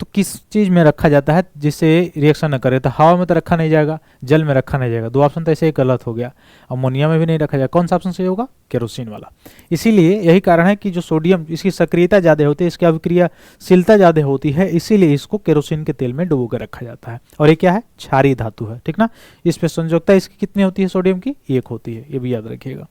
तो किस चीज़ में रखा जाता है जिससे रिएक्शन न करे, तो हवा में तो रखा नहीं जाएगा, जल में रखा नहीं जाएगा। दो ऑप्शन तो ऐसे ही गलत हो गया। अमोनिया में भी नहीं रखा जाएगा। कौन सा ऑप्शन सही होगा? केरोसिन वाला। इसीलिए यही कारण है कि जो सोडियम, इसकी सक्रियता ज़्यादा होती है, इसकी अभिक्रियाशीलता ज़्यादा होती है, इसीलिए इसको केरोसिन के तेल में डुबो कर रखा जाता है। और ये क्या है? क्षारीय धातु है। ठीक ना, इस पर संयोजकता इसकी कितनी होती है? सोडियम की 1 होती है, ये भी याद रखिएगा।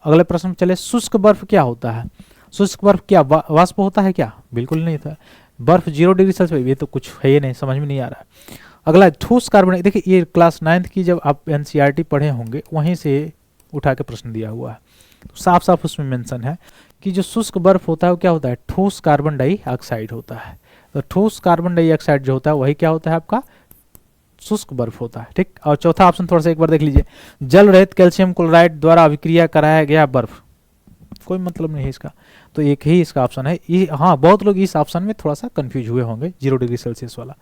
अगले प्रश्न चले, शुष्क बर्फ क्या होता है? शुष्क बर्फ क्या वाष्प होता है क्या? बिल्कुल नहीं था। बर्फ 0 डिग्री सेल्सियस, ये तो कुछ है ही नहीं, समझ में नहीं आ रहा है। अगला ठोस कार्बन, देखिए ये क्लास 9th की जब आप एनसीईआरटी पढ़े होंगे वहीं से उठा के प्रश्न दिया हुआ है, तो साफ साफ उसमें मेंशन है कि जो शुष्क बर्फ होता है वो क्या होता है? ठोस कार्बन डाइऑक्साइड होता है। तो ठोस कार्बन डाइऑक्साइड जो होता है वही क्या होता है? आपका शुष्क बर्फ होता है। ठीक, और चौथा ऑप्शन थोड़ा सा एक बार देख लीजिए, जल रहित कैल्शियम क्लोराइड द्वारा अभिक्रिया कराया गया बर्फ, कोई मतलब नहीं है इसका, तो एक ही इसका ऑप्शन है। ये हाँ, बहुत लोग इस ऑप्शन में थोड़ा सा कंफ्यूज हुए होंगे, 0 डिग्री सेल्सियस वाला।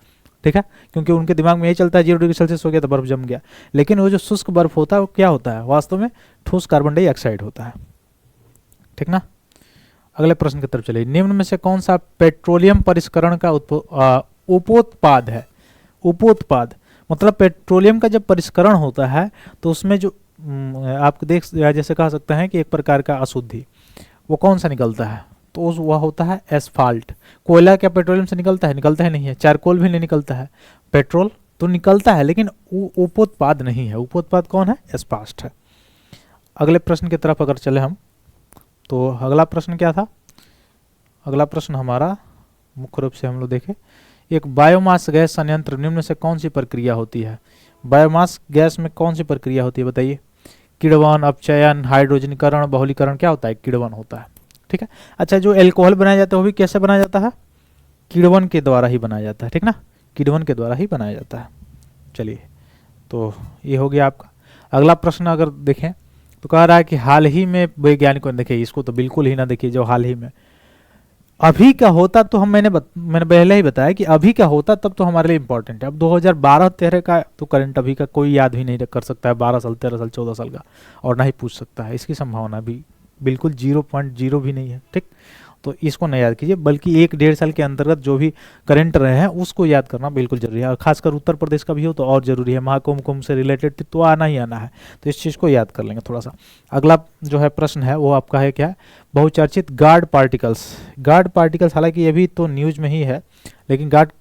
ठीक है, क्योंकि उनके दिमाग में यही चलता है 0 डिग्री सेल्सियस हो गया तो बर्फ जम गया, लेकिन वो जो शुष्क बर्फ होता है वो क्या होता है? वास्तव में ठोस कार्बन डाइऑक्साइड होता है। ठीक ना, अगले प्रश्न की तरफ चलिए, निम्न में से कौन सा पेट्रोलियम परिष्करण का उपोत्पाद है? उपोत्पाद मतलब पेट्रोलियम का जब परिष्करण होता है तो उसमें जो आप देख जैसे कह सकते हैं कि एक प्रकार का अशुद्धि, वो कौन सा निकलता है? तो वह होता है एस्फाल्ट। कोयला क्या पेट्रोलियम से निकलता है? निकलता है नहीं है। चारकोल भी नहीं निकलता है। पेट्रोल तो निकलता है लेकिन उपोत्पाद नहीं है। उपोत्पाद कौन है? एस्फाल्ट है। अगले प्रश्न की तरफ अगर चले हम, तो अगला प्रश्न क्या था? अगला प्रश्न हमारा मुख्य रूप से हम लोग देखें, एक बायोमास गैस संयंत्र निम्न में से कौन सी प्रक्रिया होती है? बायोमास गैस में कौन सी प्रक्रिया होती है बताइए? किण्वन, अपचयन, हाइड्रोजनीकरण, बहुलीकरण, क्या होता है? किण्वन होता है। ठीक है, अच्छा जो एल्कोहल बनाया जाता है वो भी कैसे बनाया जाता है? किण्वन के द्वारा ही बनाया जाता है। ठीक ना, किण्वन के द्वारा ही बनाया जाता है। चलिए, तो ये हो गया आपका। अगला प्रश्न अगर देखें तो कह रहा है कि हाल ही में वैज्ञानिकों ने, देखिए इसको तो बिल्कुल ही ना देखिए, जो हाल ही में, अभी का होता तो हम मैंने पहले ही बताया कि अभी का होता तब तो हमारे लिए इंपॉर्टेंट है। अब 2012-13 का तो करंट अभी का कोई याद भी नहीं कर सकता है, 12 साल 13 साल 14 साल का, और ना ही पूछ सकता है। इसकी संभावना भी बिल्कुल 0.0 भी नहीं है। ठीक, तो इसको नहीं याद कीजिए, बल्कि 1-1.5 साल के अंतर्गत जो भी करंट रहे हैं उसको याद करना बिल्कुल जरूरी है। और खासकर उत्तर प्रदेश का भी हो तो और जरूरी है, महाकुंभ से रिलेटेड तो आना ही आना है, तो इस चीज़ को याद कर लेंगे थोड़ा सा। अगला जो है प्रश्न है वो आपका है क्या? बहुचर्चित गार्ड पार्टिकल्स। गार्ड पार्टिकल्स हालांकि ये भी तो न्यूज में ही है, लेकिन गार्ड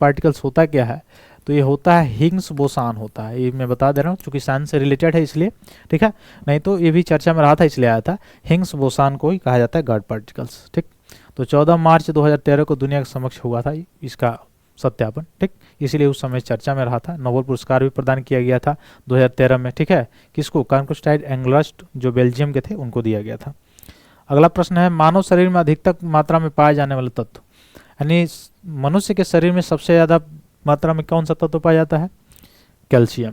पार्टिकल्स होता क्या है? तो ये होता है हिग्स बोसान होता है। ये मैं बता दे रहा हूँ क्योंकि साइंस से रिलेटेड है इसलिए। ठीक है, नहीं तो ये भी चर्चा में रहा था इसलिए आया था। हिग्स बोसान को ही कहा जाता है गार्ड पार्टिकल्स। ठीक, तो 14 मार्च 2013 को दुनिया के समक्ष हुआ था इसका सत्यापन। ठीक, इसीलिए उस समय चर्चा में रहा था। नोबेल पुरस्कार भी प्रदान किया गया था 2013 में। ठीक है, किसको? कार्नस्टाइड एंगलस्ट जो बेल्जियम के थे उनको दिया गया था। अगला प्रश्न है, मानव शरीर में अधिकतम मात्रा में पाए जाने वाले तत्व, यानी मनुष्य के शरीर में सबसे ज़्यादा मात्रा में कौन सा तत्व पाया जाता है? कैल्शियम,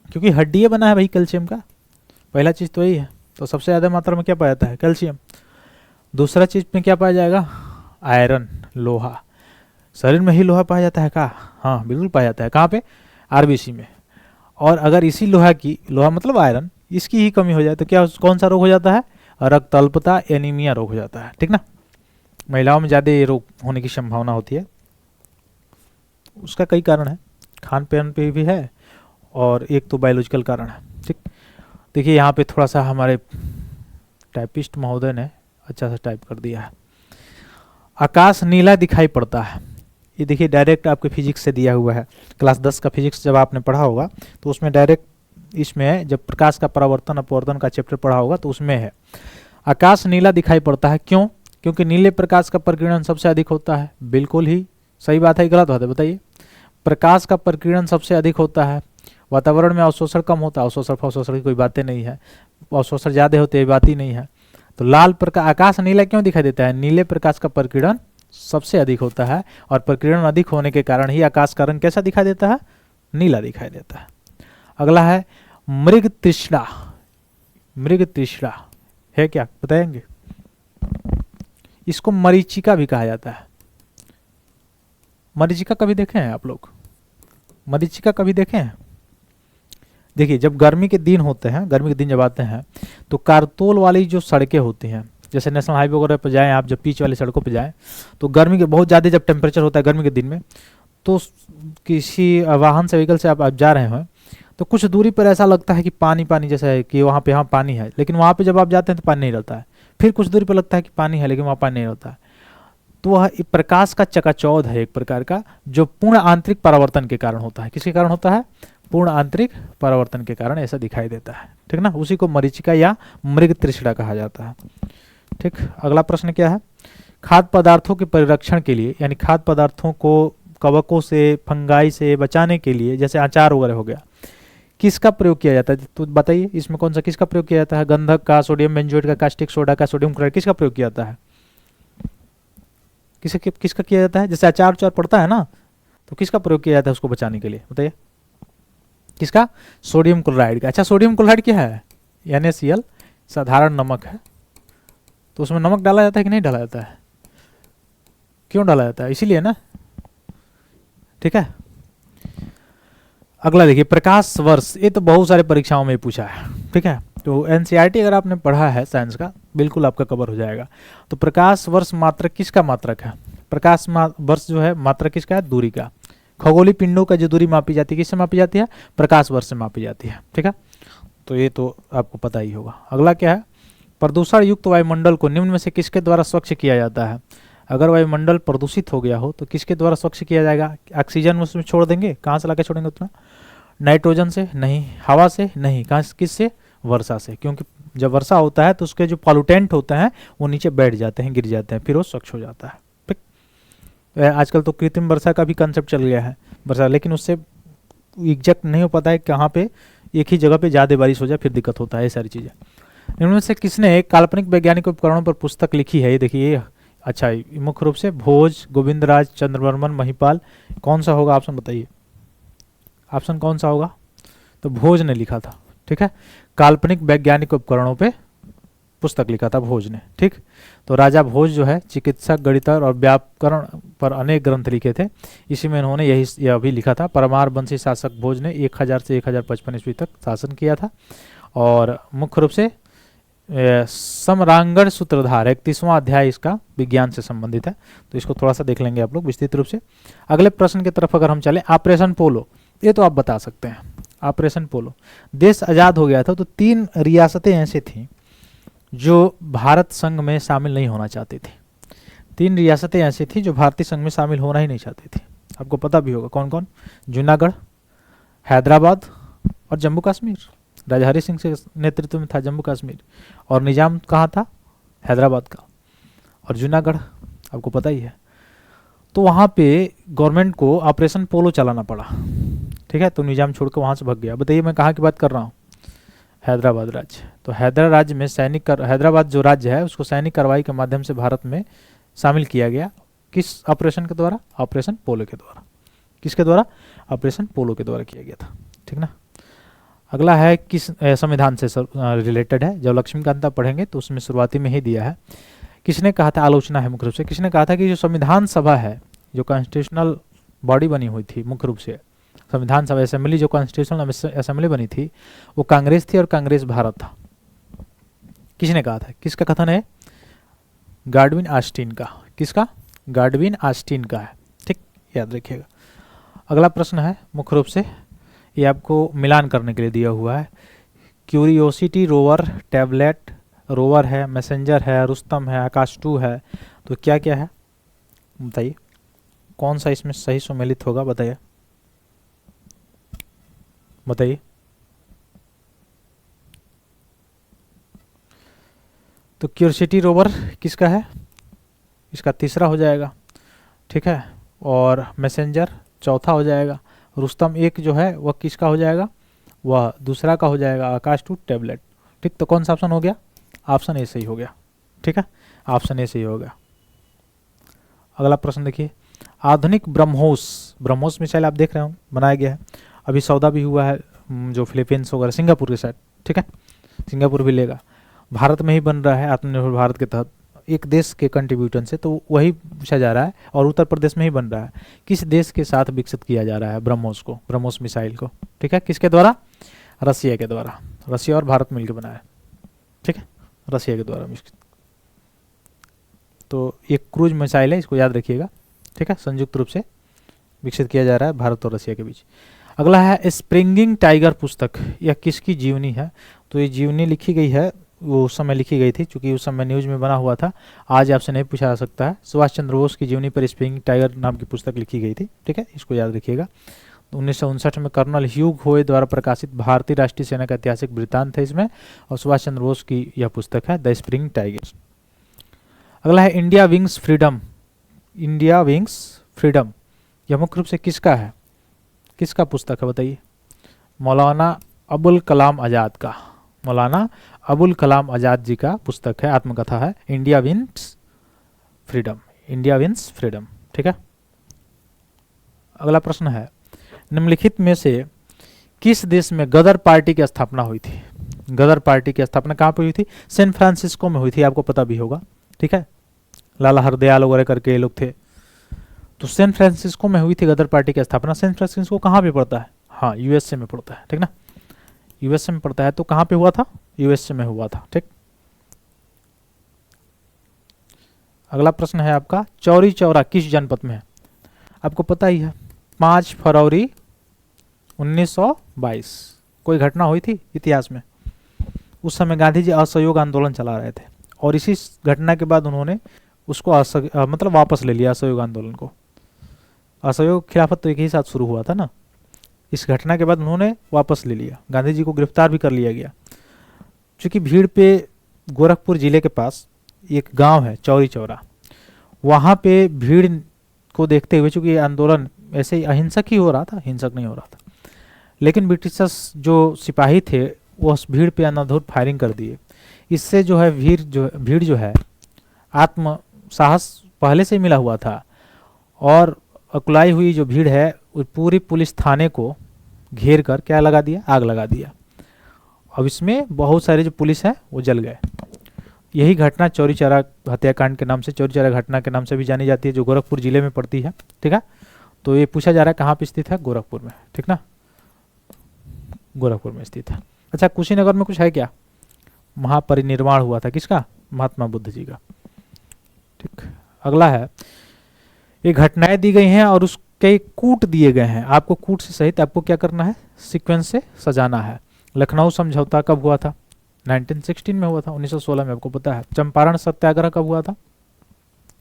क्योंकि हड्डी बना है भाई कैल्शियम का, पहला चीज़ तो यही है। तो सबसे ज़्यादा मात्रा में क्या पाया जाता है? कैल्शियम। दूसरा चीज़ में क्या पाया जाएगा? आयरन, लोहा। शरीर में ही लोहा पाया जाता है का? हाँ बिल्कुल पाया जाता है। कहाँ पे? आरबीसी में। और अगर इसी लोहा मतलब आयरन, इसकी ही कमी हो जाए तो क्या कौन सा रोग हो जाता है? रक्त अल्पता, एनीमिया रोग हो जाता है। ठीक ना, महिलाओं में ज़्यादा ये रोग होने की संभावना होती है। उसका कई कारण है, खान पान पे भी है और एक तो बायोलॉजिकल कारण है। ठीक, देखिए यहाँ पे थोड़ा सा हमारे टाइपिस्ट महोदय ने अच्छा सा टाइप कर दिया है। आकाश नीला दिखाई पड़ता है, ये देखिए डायरेक्ट आपके फिजिक्स से दिया हुआ है। क्लास 10 का फिजिक्स जब आपने पढ़ा होगा तो उसमें डायरेक्ट इसमें है, जब प्रकाश का परावर्तन अपवर्तन का चैप्टर पढ़ा होगा तो उसमें है आकाश नीला दिखाई पड़ता है। क्यों? क्योंकि नीले प्रकाश का प्रकीर्णन सबसे अधिक होता है। बिल्कुल ही सही बात है, गलत बात है बताइए? प्रकाश का प्रकीर्णन सबसे अधिक होता है, वातावरण में अवशोषण कम होता है। अवशोषण की कोई बातें नहीं है, अवशोषण ज़्यादा होते हैं बात ही नहीं है। तो लाल प्रकाश, आकाश नीला क्यों दिखाई देता है? नीले प्रकाश का प्रकीर्णन सबसे अधिक होता है और प्रकीर्णन अधिक होने के कारण ही आकाश का रंग कैसा दिखाई देता है? नीला दिखाई देता है। अगला है मृग तृष्णा। मृग तृष्णा है क्या, बताएंगे? इसको मरीचिका भी कहा जाता है। मरीचिका कभी देखे हैं आप लोग? मरीचिका कभी देखे हैं? देखिए, जब गर्मी के दिन होते हैं, गर्मी के दिन जब आते हैं तो कारतोल वाली जो सड़कें होती हैं, जैसे नेशनल हाईवे वगैरह पर जाएं आप, जब पिच वाली सड़कों पर जाएं तो गर्मी के बहुत ज़्यादा जब टेम्परेचर होता है गर्मी के दिन में, तो किसी वाहन से, व्हीकल से आप जा रहे हैं तो कुछ दूरी पर ऐसा लगता है कि पानी पानी जैसा है, कि वहाँ पे हाँ पानी है, लेकिन वहाँ पे जब आप जाते हैं तो पानी नहीं रहता है। फिर कुछ दूरी पर लगता है कि पानी है, लेकिन वहाँ पानी नहीं रहता है। तो वह प्रकाश का चकाचौंध है एक प्रकार का, जो पूर्ण आंतरिक परावर्तन के कारण होता है। किसके कारण होता है? पूर्ण आंतरिक परावर्तन के कारण ऐसा दिखाई देता है। ठीक ना, उसी को मरीचिका या मृग तृष्णा कहा जाता है। ठीक, अगला प्रश्न क्या है? खाद्य पदार्थों के परिरक्षण के लिए, यानी खाद्य पदार्थों को कवकों से, फंगाई से बचाने के लिए, जैसे अचार वगैरह हो गया, किसका प्रयोग किया जाता है? तो बताइए, इसमें कौन सा, किसका प्रयोग किया जाता है? गंधक का, सोडियम बेंजोएट का, कास्टिक सोडा का, सोडियम क्लोराइड, किसका प्रयोग किया जाता है? किसका किया जाता है? जैसे अचार उचार पड़ता है ना, तो किसका प्रयोग किया जाता है उसको बचाने के लिए? बताइए, किसका? सोडियम क्लोराइड का। अच्छा, सोडियम क्लोराइड क्या है? NaCl, साधारण नमक है। तो उसमें नमक डाला जाता है कि नहीं डाला जाता है? क्यों डाला जाता है? इसीलिए ना। ठीक है, अगला देखिए, प्रकाश वर्ष। ये तो बहुत सारे परीक्षाओं में पूछा है। ठीक है, तो NCERT अगर आपने पढ़ा है साइंस का, बिल्कुल आपका कवर हो जाएगा। तो प्रकाश वर्ष मात्रक किसका मात्रक है? प्रकाश वर्ष जो है मात्रक किसका है? दूरी का। खगोलीय पिंडों का जो दूरी मापी जाती है, किससे मापी जाती है? प्रकाश वर्ष से मापी जाती है। ठीक है, तो ये तो आपको पता ही होगा। अगला क्या है? प्रदूषण युक्त वायुमंडल को निम्न में से किसके द्वारा स्वच्छ किया जाता है? अगर वायुमंडल प्रदूषित हो गया हो तो किसके द्वारा स्वच्छ किया जाएगा? ऑक्सीजन उसमें छोड़ देंगे, कहाँ से लाके छोड़ेंगे उतना? नाइट्रोजन से नहीं, हवा से नहीं, कहाँ, किससे? वर्षा से। क्योंकि जब वर्षा होता है तो उसके जो पॉल्यूटेंट होते हैं वो नीचे बैठ जाते हैं, गिर जाते हैं, फिर वो स्वच्छ हो जाता है। ठीक, आजकल तो कृत्रिम वर्षा का भी कंसेप्ट चल गया है वर्षा, लेकिन उससे एग्जैक्ट नहीं हो पाता है कहाँ पे एक ही जगह पे ज़्यादा बारिश हो जाए, फिर दिक्कत होता है। ये सारी चीज़ें। इनमें से किसने काल्पनिक वैज्ञानिक उपकरणों पर पुस्तक लिखी है? ये देखिए, अच्छा, मुख्य रूप से भोज, गोविंदराज, चंद्रवर्मन, महिपाल। कौन सा होगा ऑप्शन बताइए? ऑप्शन कौन सा होगा? तो भोज ने लिखा था। ठीक है, काल्पनिक वैज्ञानिक उपकरणों पे पुस्तक लिखा था भोज ने। ठीक, तो राजा भोज जो है चिकित्सक, गणितज्ञ और व्याकरण पर अनेक ग्रंथ लिखे थे। इसी में इन्होंने यह भी लिखा था। परमारवंशी शासक भोज ने 1000 से 1055 ईस्वी तक शासन किया था। और मुख्य रूप से समरांगण सूत्रधार 31वां अध्याय इसका विज्ञान से संबंधित है, तो इसको थोड़ा सा देख लेंगे आप लोग विस्तृत रूप से। अगले प्रश्न की तरफ अगर हम चले, ऑपरेशन पोलो, ये तो आप बता सकते हैं। ऑपरेशन पोलो, देश आज़ाद हो गया था तो 3 रियासतें ऐसी थीं जो भारत संघ में शामिल नहीं होना चाहती थी। 3 रियासतें ऐसी थी जो भारतीय संघ में शामिल होना ही नहीं चाहती थी। आपको पता भी होगा कौन कौन? जूनागढ़, हैदराबाद और जम्मू कश्मीर। राजा हरि सिंह के नेतृत्व में था जम्मू कश्मीर, और निजाम कहाँ था? हैदराबाद का। और जूनागढ़ आपको पता ही है। तो वहाँ पे गवर्नमेंट को ऑपरेशन पोलो चलाना पड़ा। ठीक है, तो निजाम छोड़ के वहाँ से भाग गया। बताइए मैं कहाँ की बात कर रहा हूँ? हैदराबाद राज्य। तो हैदराबाद राज्य में हैदराबाद जो राज्य है उसको सैनिक कार्रवाई के माध्यम से भारत में शामिल किया गया। किस ऑपरेशन के द्वारा? ऑपरेशन पोलो के द्वारा। किसके द्वारा? ऑपरेशन पोलो के द्वारा किया गया था। ठीक ना। अगला है किस संविधान से रिलेटेड है, जब लक्ष्मीकांता पढ़ेंगे तो उसमें शुरुआती में ही दिया है। किसने कहा था? आलोचना है मुख्य रूप से। किसने कहा था कि जो संविधान सभा है, जो कॉन्स्टिट्यूशनल बॉडी बनी हुई थी, मुख्य रूप से संविधान सभा असेंबली, जो कॉन्स्टिट्यूशनल असेंबली बनी थी वो कांग्रेस थी और कांग्रेस भारत था। किसने कहा था? किसका कथन है? गाडविन ऑस्टिन का। किसका? गाडविन ऑस्टिन का है। ठीक, याद रखिएगा। अगला प्रश्न है मुख्य रूप से ये आपको मिलान करने के लिए दिया हुआ है। क्यूरियोसिटी रोवर, टैबलेट रोवर है, मैसेंजर है, रुस्तम है, आकाश 2 है, तो क्या क्या है बताइए? कौन सा इसमें सही सम्मिलित होगा? बताइए बताइए। तो क्यूरियोसिटी रोवर किसका है? इसका तीसरा हो जाएगा। ठीक है, और मैसेंजर चौथा हो जाएगा। रुस्तम 1 जो है वह किसका हो जाएगा? वह दूसरा का हो जाएगा। आकाश 2 टैबलेट। ठीक, तो कौन सा ऑप्शन हो गया? ऑप्शन ए सही हो गया। ठीक है, ऑप्शन ए सही होगा। अगला प्रश्न देखिए, आधुनिक ब्रह्मोस मिसाइल आप देख रहे हो बनाया गया है, अभी सौदा भी हुआ है जो फिलीपींस वगैरह सिंगापुर के साथ, ठीक है, सिंगापुर भी लेगा, भारत में ही बन रहा है आत्मनिर्भर भारत के तहत, एक देश के कंट्रीब्यूशन से, तो वही पूछा जा रहा है और उत्तर प्रदेश में ही बन रहा है। किस देश के साथ विकसित किया जा रहा है ब्रह्मोस मिसाइल को, ठीक है, किसके द्वारा? रसिया के द्वारा, रसिया और भारत मिलकर बनाया, ठीक है, रसिया के द्वारा विकसित। तो एक क्रूज मिसाइल है, इसको याद रखिएगा, ठीक है, संयुक्त रूप से विकसित किया जा रहा है भारत और रसिया के बीच। अगला है स्प्रिंगिंग टाइगर पुस्तक, यह किसकी जीवनी है? तो ये जीवनी लिखी गई है, वो उस समय लिखी गई थी क्योंकि उस समय न्यूज में बना हुआ था, आज आपसे नहीं पूछा जा सकता है। सुभाष चंद्र बोस की जीवनी पर स्प्रिंगिंग टाइगर नाम की पुस्तक लिखी गई थी, ठीक है, इसको याद रखिएगा। 1959 में कर्नल ह्यू होए द्वारा प्रकाशित भारतीय राष्ट्रीय सेना का ऐतिहासिक वृत्तांत है इसमें, और सुभाष चंद्र बोस की यह पुस्तक है द स्प्रिंगिंग टाइगर। अगला है India wings freedom, India wings freedom, यह मुख्य रूप से किसका है, किसका पुस्तक है बताइए? मौलाना अबुल कलाम आज़ाद का, मौलाना अबुल कलाम आज़ाद जी का पुस्तक है, आत्मकथा है India wins freedom, India wins freedom, ठीक है। अगला प्रश्न है, निम्नलिखित में से किस देश में गदर पार्टी की स्थापना हुई थी? गदर पार्टी की स्थापना कहाँ पर हुई थी? सैन फ्रांसिस्को में हुई थी, आपको पता भी होगा, ठीक है, लाला हरदयाल वगैरह करके ये लोग थे। तो सैन फ्रांसिस्को में हुई थी गदर पार्टी की स्थापना। सैन फ्रांसिस्को कहाँ पे पड़ता है? हाँ, यूएसए में पड़ता है, ठीक ना, यूएसए में पड़ता है। तो कहाँ पे हुआ था? यूएसए में हुआ था, ठीक। अगला प्रश्न है आपका, चौरी चौरा किस जनपद में है? आपको पता ही है, 5 फरवरी 1922 कोई घटना हुई थी इतिहास में। उस समय गांधी जी असहयोग आंदोलन चला रहे थे और इसी घटना के बाद उन्होंने उसको मतलब वापस ले लिया असहयोग आंदोलन को। असहयोग खिलाफत तो एक ही साथ शुरू हुआ था ना, इस घटना के बाद उन्होंने वापस ले लिया, गांधी जी को गिरफ्तार भी कर लिया गया। चूँकि भीड़ पे गोरखपुर जिले के पास एक गांव है चौरी चौरा, वहाँ पे भीड़ को देखते हुए, चूँकि आंदोलन ऐसे ही अहिंसक ही हो रहा था, हिंसक नहीं हो रहा था, लेकिन ब्रिटिशर्स जो सिपाही थे वो उस भीड़ पे अंधाधुंध फायरिंग कर दिए। इससे जो है भीड़ जो है आत्म साहस पहले से मिला हुआ था और अकुलाई हुई जो भीड़ है पूरी पुलिस थाने को घेर कर क्या लगा दिया? आग लगा दिया। अब इसमें बहुत सारे जो पुलिस है वो जल गए। यही घटना चौरी चौरा हत्याकांड के नाम से, चौरी चौरा घटना के नाम से भी जानी जाती है, जो गोरखपुर जिले में पड़ती है, ठीक है। तो ये पूछा जा रहा है कहाँ पे स्थित है? गोरखपुर में, ठीक ना, गोरखपुर में स्थित है। अच्छा, कुशीनगर में कुछ है क्या? महापरिनिर्वाण हुआ था किसका? महात्मा बुद्ध जी का, ठीक। अगला है, ये घटनाएं दी गई हैं और उसके कूट दिए गए हैं, आपको कूट से सहित आपको क्या करना है? सीक्वेंस से सजाना है। लखनऊ समझौता कब हुआ था? 1916 में हुआ था, 1916 में, आपको पता है। चंपारण सत्याग्रह कब हुआ था?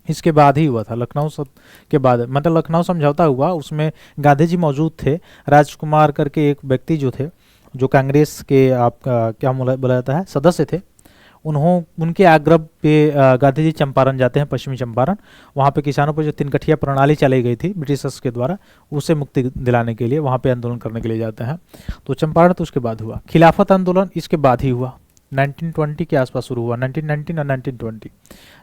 इसके बाद ही हुआ था, लखनऊ के बाद, मतलब लखनऊ समझौता हुआ, उसमें गांधी जी मौजूद थे, राजकुमार करके एक व्यक्ति जो थे, जो कांग्रेस के आपका क्या बोला जाता है, सदस्य थे, उनके आग्रह पे गांधी जी चंपारण जाते हैं, पश्चिमी चंपारण। वहाँ पे किसानों पर जो तिनकठिया प्रणाली चलाई गई थी ब्रिटिशर्स के द्वारा, उसे मुक्ति दिलाने के लिए वहाँ पे आंदोलन करने के लिए जाते हैं। तो चंपारण तो उसके बाद हुआ। खिलाफत आंदोलन इसके बाद ही हुआ, 1920 के आसपास शुरू हुआ, 1919 और 1920।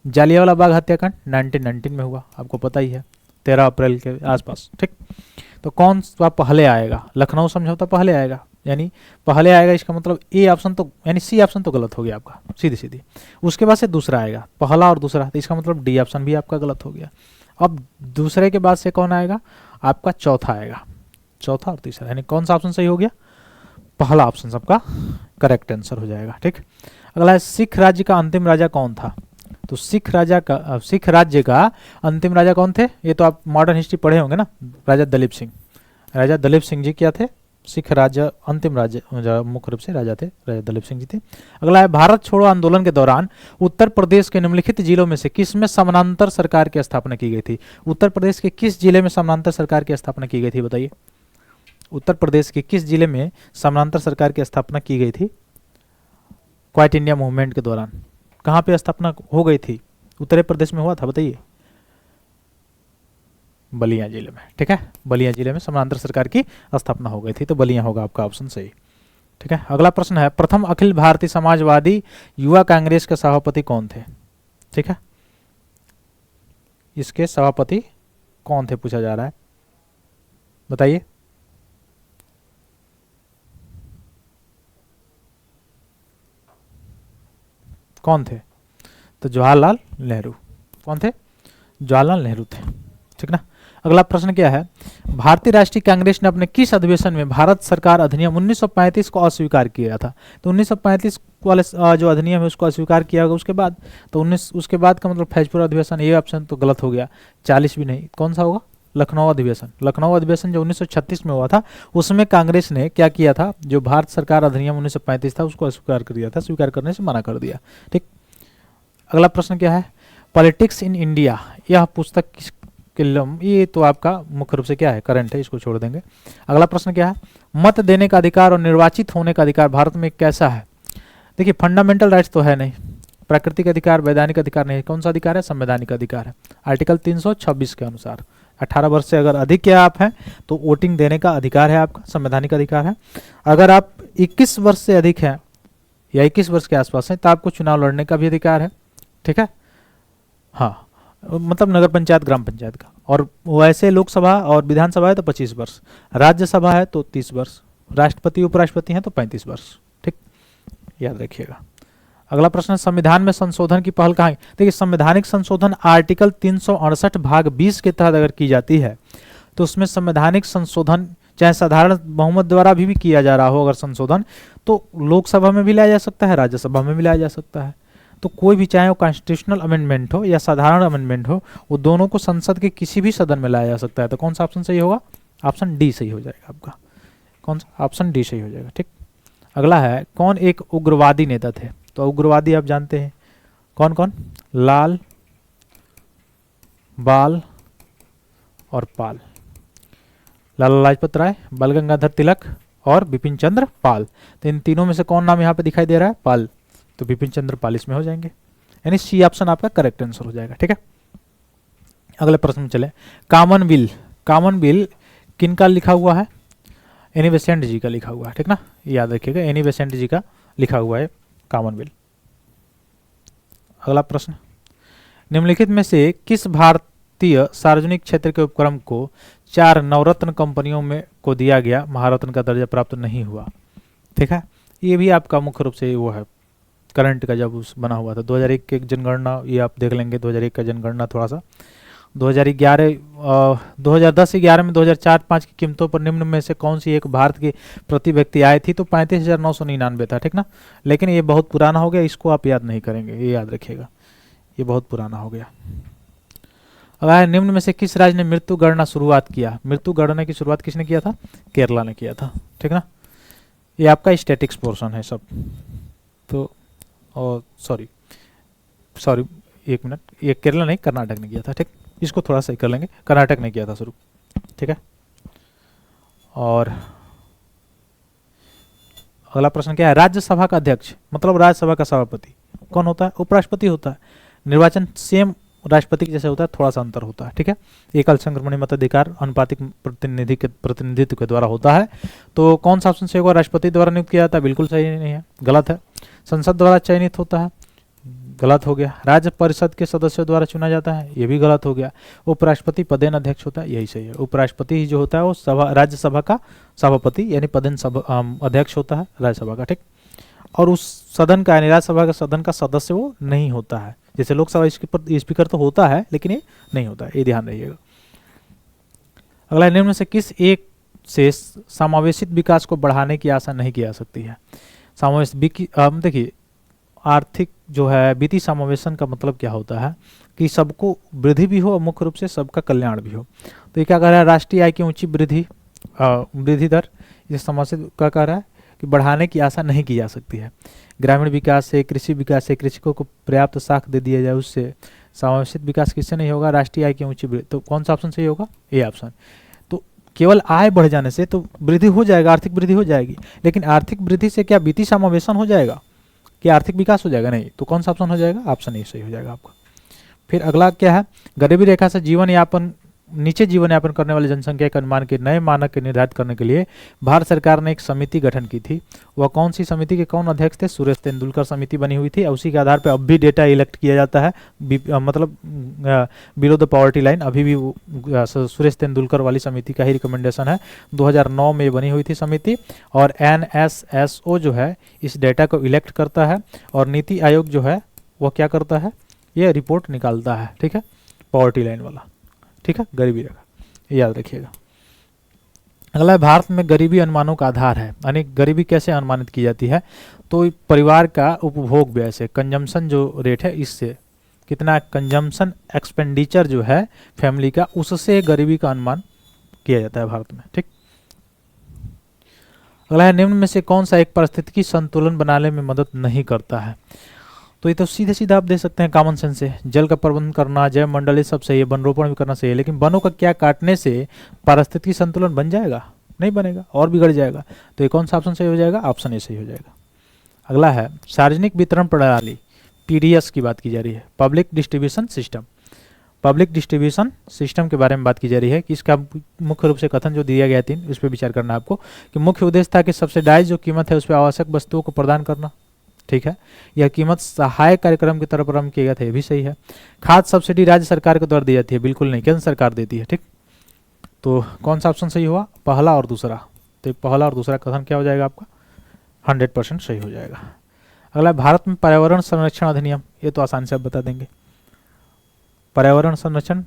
जालियांवाला बाग हत्याकांड 1919 में हुआ, आपको पता ही है, 13 अप्रैल के आसपास, ठीक। तो कौन सा पहले आएगा? लखनऊ समझौता पहले आएगा, यानी पहले आएगा, इसका मतलब ए ऑप्शन तो, यानी सी ऑप्शन तो गलत हो गया आपका, सीधी सीधी। उसके बाद से दूसरा आएगा, पहला और दूसरा, तो इसका मतलब डी ऑप्शन भी आपका गलत हो गया। अब दूसरे के बाद से कौन आएगा? आपका चौथा आएगा, चौथा और तीसरा, यानी कौन सा ऑप्शन सही हो गया? पहला ऑप्शन सबका करेक्ट आंसर हो जाएगा, ठीक। अगला है, सिख राज्य का अंतिम राजा कौन था? तो सिख राज्य का अंतिम राजा कौन थे? ये तो आप मॉडर्न हिस्ट्री पढ़े होंगे ना, राजा दलीप सिंह। राजा दलीप सिंह जी क्या थे? सिख राज्य अंतिम राज्य मुख्य रूप से राजा थे, राजा दलीप सिंह जी थे। अगला है, भारत छोड़ो आंदोलन के दौरान उत्तर प्रदेश के निम्नलिखित जिलों में से किस में समानांतर सरकार की स्थापना की गई थी? उत्तर प्रदेश के किस जिले में समानांतर सरकार की स्थापना की गई थी, बताइए? उत्तर प्रदेश के किस जिले में समानांतर सरकार की स्थापना की गई थी? क्वाइट इंडिया मूवमेंट के दौरान कहाँ पे स्थापना हो गई थी? उत्तर प्रदेश में हुआ था, बताइए? बलिया जिले में, ठीक है, बलिया जिले में समानांतर सरकार की स्थापना हो गई थी, तो बलिया होगा आपका ऑप्शन सही, ठीक है। अगला प्रश्न है, प्रथम अखिल भारतीय समाजवादी युवा कांग्रेस के सभापति कौन थे? ठीक है, इसके सभापति कौन थे पूछा जा रहा है, बताइए। कौन थे? तो जवाहरलाल नेहरू। कौन थे? जवाहरलाल नेहरू थे, ठीक ना। अगला प्रश्न क्या है, भारतीय राष्ट्रीय कांग्रेस ने अपने किस अधिवेशन में भारत सरकार अधिनियम 1935 को अस्वीकार किया था? तो 1935 वाले जो अधिनियम है उसको अस्वीकार किया होगा उसके बाद, तो 19 उसके बाद का मतलब फैजपुर अधिवेशन, ये ऑप्शन तो गलत हो गया। 40 भी नहीं, कौन सा होगा? लखनऊ अधिवेशन। लखनऊ अधिवेशन जो 1936 में हुआ था, उसमें कांग्रेस ने क्या किया था, जो भारत सरकार अधिनियम 1935 था उसको अस्वीकार कर दिया था, स्वीकार करने से मना कर दिया, ठीक। अगला प्रश्न क्या है, पॉलिटिक्स इन इंडिया, यह पुस्तक किस, ये तो आपका मुख्य रूप से क्या है, करंट है, इसको छोड़ देंगे। अगला प्रश्न क्या है, मत देने का अधिकार और निर्वाचित होने का अधिकार भारत में कैसा है? देखिए, फंडामेंटल राइट्स तो है नहीं, प्राकृतिक अधिकार, वैधानिक अधिकार नहीं, कौन सा अधिकार है? संवैधानिक अधिकार है। आर्टिकल 326 के अनुसार 18 वर्ष से अगर अधिक के आप हैं तो वोटिंग देने का अधिकार है आपका, संवैधानिक अधिकार है। अगर आप 21 वर्ष से अधिक हैं या 21 वर्ष के आसपास हैं तो आपको चुनाव लड़ने का भी अधिकार है, ठीक है। हाँ, मतलब नगर पंचायत, ग्राम पंचायत का। और वैसे लोकसभा और विधानसभा है तो 25 वर्ष, राज्यसभा है तो 30 वर्ष, राष्ट्रपति उपराष्ट्रपति हैं तो 35 वर्ष, ठीक, याद रखिएगा। अगला प्रश्न, संविधान में संशोधन की पहल कहाँ? देखिए, संवैधानिक संशोधन आर्टिकल 368 भाग 20 के तहत अगर की जाती है तो उसमें संवैधानिक संशोधन चाहे साधारण बहुमत द्वारा भी किया जा रहा हो, अगर संशोधन, तो लोकसभा में भी लाया जा सकता है, राज्यसभा में भी लाया जा सकता है। तो कोई भी, चाहे वो कॉन्स्टिट्यूशनल अमेंडमेंट हो या साधारण अमेंडमेंट हो, वो दोनों को संसद के किसी भी सदन में लाया जा सकता है। तो कौन सा ऑप्शन सही होगा? ऑप्शन डी सही हो जाएगा आपका। कौन सा? ऑप्शन डी सही हो जाएगा, ठीक। अगला है, कौन एक उग्रवादी नेता थे? तो उग्रवादी आप जानते हैं कौन कौन, लाल, बाल और पाल। लाला लाजपत राय, बाल गंगाधर तिलक और बिपिन चंद्र पाल। तो इन तीनों में से कौन नाम यहाँ पे दिखाई दे रहा है? पाल। तो बिपिन चंद्र पाल इसमें हो जाएंगे, यानी सी ऑप्शन आपका करेक्ट आंसर हो जाएगा, ठीक है। अगले प्रश्न में चले, कॉमनवेल्थ किनका लिखा हुआ है? एनी बेसेंट जी का लिखा हुआ है, ठीक ना, याद रखिएगा, एनी बेसेंट जी का लिखा हुआ है कॉमनवेल्थ। अगला प्रश्न, निम्नलिखित में से किस भारतीय सार्वजनिक क्षेत्र के उपक्रम को 4 नवरत्न कंपनियों में को दिया गया महारत्न का दर्जा प्राप्त नहीं हुआ? ठीक है, ये भी आपका मुख्य रूप से वो है करंट का, जब उस बना हुआ था 2001 के जनगणना, ये आप देख लेंगे 2001 का जनगणना थोड़ा सा। 2010-11 में 2004-5 की कीमतों पर निम्न में से कौन सी एक भारत की प्रति व्यक्ति आय थी? तो 35,999 था, ठीक ना। लेकिन ये बहुत पुराना हो गया, इसको आप याद नहीं करेंगे, ये याद रखिएगा, ये बहुत पुराना हो गया। अगर निम्न में से किस राज्य ने मृत्यु गणना शुरुआत किया? मृत्यु गणना की शुरुआत किसने किया था? केरला ने किया था, ठीक ना। ये आपका स्टैटिक्स पोर्शन है सब। तो सॉरी एक मिनट, ये केरला नहीं, कर्नाटक ने किया था, ठीक। इसको थोड़ा सही कर लेंगे, कर्नाटक ने किया था शुरू, ठीक है। और अगला प्रश्न क्या है, राज्यसभा का अध्यक्ष मतलब राज्यसभा का सभापति कौन होता है? उपराष्ट्रपति होता है। निर्वाचन सेम राष्ट्रपति के जैसे होता है, थोड़ा सा अंतर होता है, ठीक है। एकल संक्रमणीय मताधिकार अनुपातिक प्रतिनिधित्व के द्वारा होता है। तो कौन सा ऑप्शन सही होगा? राष्ट्रपति द्वारा नियुक्त किया जाता है, बिल्कुल सही नहीं है, गलत है। संसद द्वारा चयनित होता है, गलत हो गया। राज्य परिषद के सदस्यों द्वारा चुना जाता है, ये भी गलत हो गया। उपराष्ट्रपति पदेन अध्यक्ष होता है, यही सही है। उपराष्ट्रपति ही जो होता है वो राज्यसभा का सभापति यानी पदेन अध्यक्ष होता है राज्यसभा का, ठीक। और उस सदन का यानी राज्यसभा का सदन का सदस्य वो नहीं होता है, जैसे लोकसभा स्पीकर तो होता है लेकिन ये नहीं होता है, ये ध्यान रखिएगा। अगला, निम्न से किस एक से समावेशित विकास को बढ़ाने की आशा नहीं की जा सकती है? समावेश देखिए, आर्थिक जो है वित्तीय समावेशन का मतलब क्या होता है कि सबको वृद्धि भी हो और मुख्य रूप से सबका कल्याण भी हो। तो ये क्या कह रहा है? राष्ट्रीय आय की ऊंची वृद्धि दर इस समावेशित क्या कह रहा है कि बढ़ाने की आशा नहीं की जा सकती है। ग्रामीण विकास से, कृषि विकास से, कृषकों को पर्याप्त साख दे दिया जाए, उससे समावेशित विकास किससे नहीं होगा? राष्ट्रीय आय की ऊंची वृद्धि। तो कौन सा ऑप्शन सही होगा? A option. तो केवल आय बढ़ जाने से तो वृद्धि हो जाएगा, आर्थिक वृद्धि हो जाएगी, लेकिन आर्थिक वृद्धि से क्या वित्तीय समावेशन हो जाएगा कि आर्थिक विकास हो जाएगा? नहीं। तो कौन सा ऑप्शन हो जाएगा? ऑप्शन ए सही हो जाएगा आपका। फिर अगला क्या है? गरीबी रेखा से जीवन यापन नीचे जीवन यापन करने वाली जनसंख्या के अनुमान के नए मानक के निर्धारित करने के लिए भारत सरकार ने एक समिति गठन की थी। वह कौन सी समिति के कौन अध्यक्ष थे? सुरेश तेंदुलकर समिति बनी हुई थी। उसी के आधार पर अब भी डेटा इलेक्ट किया जाता है, मतलब बिलो द पॉवर्टी लाइन अभी भी सुरेश तेंदुलकर वाली समिति का ही रिकमेंडेशन है। 2009 में बनी हुई थी समिति, और NSSO जो है इस डेटा को इलेक्ट करता है, और नीति आयोग जो है वह क्या करता है? ये रिपोर्ट निकालता है। ठीक है, पॉवर्टी लाइन वाला, ठीक है, गरीबी रेखा, याद रखिएगा। अगला है, भारत में गरीबी अनुमानों का आधार है, यानी गरीबी कैसे अनुमानित की जाती है? तो परिवार का उपभोग व्यय से, कंजम्पशन जो रेट है इससे, कितना कंजम्पशन एक्सपेंडिचर जो है फैमिली का, उससे गरीबी का अनुमान किया जाता है भारत में। ठीक। अगला है, निम्न में से कौन सा एक पारिस्थितिकी संतुलन बनाने में मदद नहीं करता है? तो ये तो सीधे सीधा आप दे सकते हैं कॉमन सेंस से, जल का प्रबंधन करना, जैव मंडल, ये सब सही है, वन रोपण भी करना सही है, लेकिन वनों का क्या काटने से पारिस्थितिकी संतुलन बन जाएगा? नहीं बनेगा, और बिगड़ जाएगा। तो ये कौन सा ऑप्शन सही हो जाएगा? ऑप्शन ए सही हो जाएगा। अगला है, सार्वजनिक वितरण प्रणाली, PDS की बात की जा रही है, public distribution system. Public distribution system के बारे में बात की जा रही है कि इसका मुख्य रूप से कथन जो दिया गया 3, इस पर विचार करना है आपको, कि मुख्य उद्देश्य था कि सब्सिडाइज जो कीमत है उस पर आवश्यक वस्तुओं को प्रदान करना। ठीक है, यह कीमत सहायक कार्यक्रम की तरफ प्रारंभ किया गया था, यह भी सही है। खाद सब्सिडी राज्य सरकार के द्वारा दी जाती है, बिल्कुल नहीं, केंद्र सरकार देती है। ठीक, तो कौन सा ऑप्शन सही हुआ? पहला और दूसरा। तो पहला और दूसरा कथन क्या हो जाएगा आपका? 100% सही हो जाएगा। अगला, भारत में पर्यावरण संरक्षण अधिनियम, ये तो आसानी से आप बता देंगे। पर्यावरण संरक्षण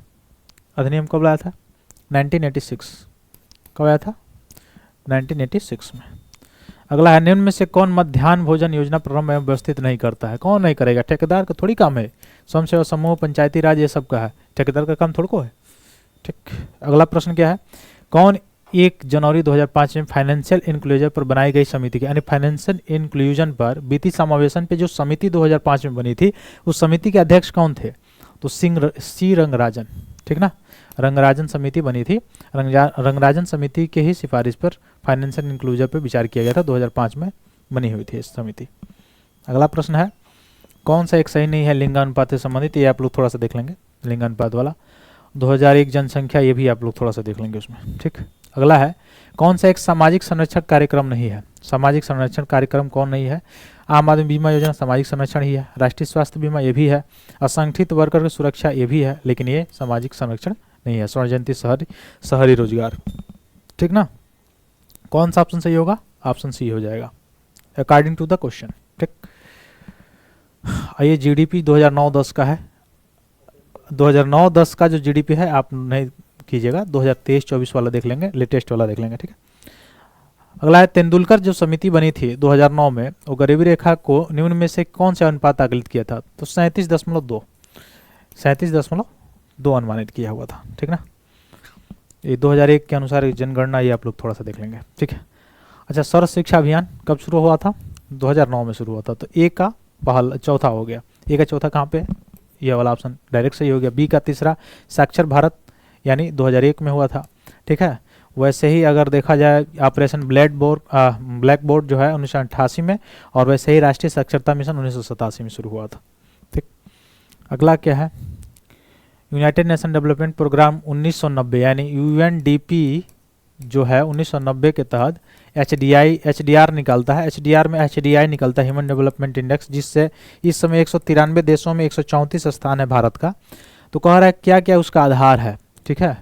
अधिनियम कब लाया था? 1986। कब आया था? 1986 में। अगला है, निम्न में से कौन मध्याह्न भोजन योजना प्रारंभ एवं व्यवस्थित नहीं करता है? कौन नहीं करेगा? ठेकेदार का थोड़ी काम है, स्वयं सेवा समूह, पंचायती राज, ये सब का है, ठेकेदार का काम थोड़ा को है। ठीक। अगला प्रश्न क्या है, कौन 1 जनवरी 2005 में फाइनेंशियल इंक्लूजन पर बनाई गई समिति के, यानी फाइनेंशियल इंक्लूजन पर वित्तीय समावेशन पे जो समिति 2005 में बनी थी, उस समिति के अध्यक्ष कौन थे? तो सी रंगराजन। ठीक ना, रंगराजन समिति बनी थी। रंगराजन समिति के ही सिफारिश पर फाइनेंशियल इंक्लूजन पर विचार किया गया था, 2005 में बनी हुई थी इस समिति। अगला प्रश्न है, कौन सा एक सही नहीं है लिंगानुपात से संबंधित? ये आप लोग थोड़ा सा देख लेंगे, लिंगानुपात वाला। 2001 जनसंख्या, ये भी आप लोग थोड़ा सा देख लेंगे उसमें। ठीक। अगला है, कौन सा एक सामाजिक संरक्षण कार्यक्रम नहीं है? सामाजिक संरक्षण कार्यक्रम कौन नहीं है? आम आदमी बीमा योजना सामाजिक संरक्षण ही है, राष्ट्रीय स्वास्थ्य बीमा ये भी है, असंगठित वर्कर की सुरक्षा ये भी है, लेकिन ये सामाजिक संरक्षण नहीं है। स्वर्ण जयंती शहरी रोजगार। ठीक ना, कौन सा ऑप्शन सही होगा? ऑप्शन सी हो जाएगा, अकॉर्डिंग टू द क्वेश्चन। ठीक। आइए, जीडीपी 2009-10 का है। 2009-10 का जो जीडीपी है आप नहीं कीजिएगा, 2023-24 वाला देख लेंगे, लेटेस्ट वाला देख लेंगे। ठीक है। अगला है, तेंदुलकर जो समिति बनी थी 2009 में, वो गरीबी रेखा को निम्न में से कौन सा अनुपात आकलित किया था? तो 37.2 अनुमानित किया हुआ था। ठीक ना, ये 2001 के अनुसार जनगणना, ये आप लोग थोड़ा सा देख लेंगे। ठीक है। अच्छा, सर्व शिक्षा अभियान कब शुरू हुआ था? 2009 में शुरू हुआ था। तो ए का पहला चौथा हो गया, ए का चौथा कहाँ पे है? ये वाला ऑप्शन डायरेक्ट सही हो गया। बी का तीसरा साक्षर भारत, यानी 2001 में हुआ था। ठीक है। वैसे ही अगर देखा जाए ऑपरेशन ब्लैक बोर्ड जो है 1988 में, और वैसे ही राष्ट्रीय साक्षरता मिशन 1987 में शुरू हुआ था। ठीक। अगला क्या है, यूनाइटेड नेशन डेवलपमेंट प्रोग्राम 1990, यानी UNDP जो है 1990 के तहत HDR निकालता है। HDR में HDI निकलता है, ह्यूमन डेवलपमेंट इंडेक्स, जिससे इस समय 193 देशों में 134 स्थान है भारत का। तो कह रहा है क्या क्या उसका आधार है। ठीक है,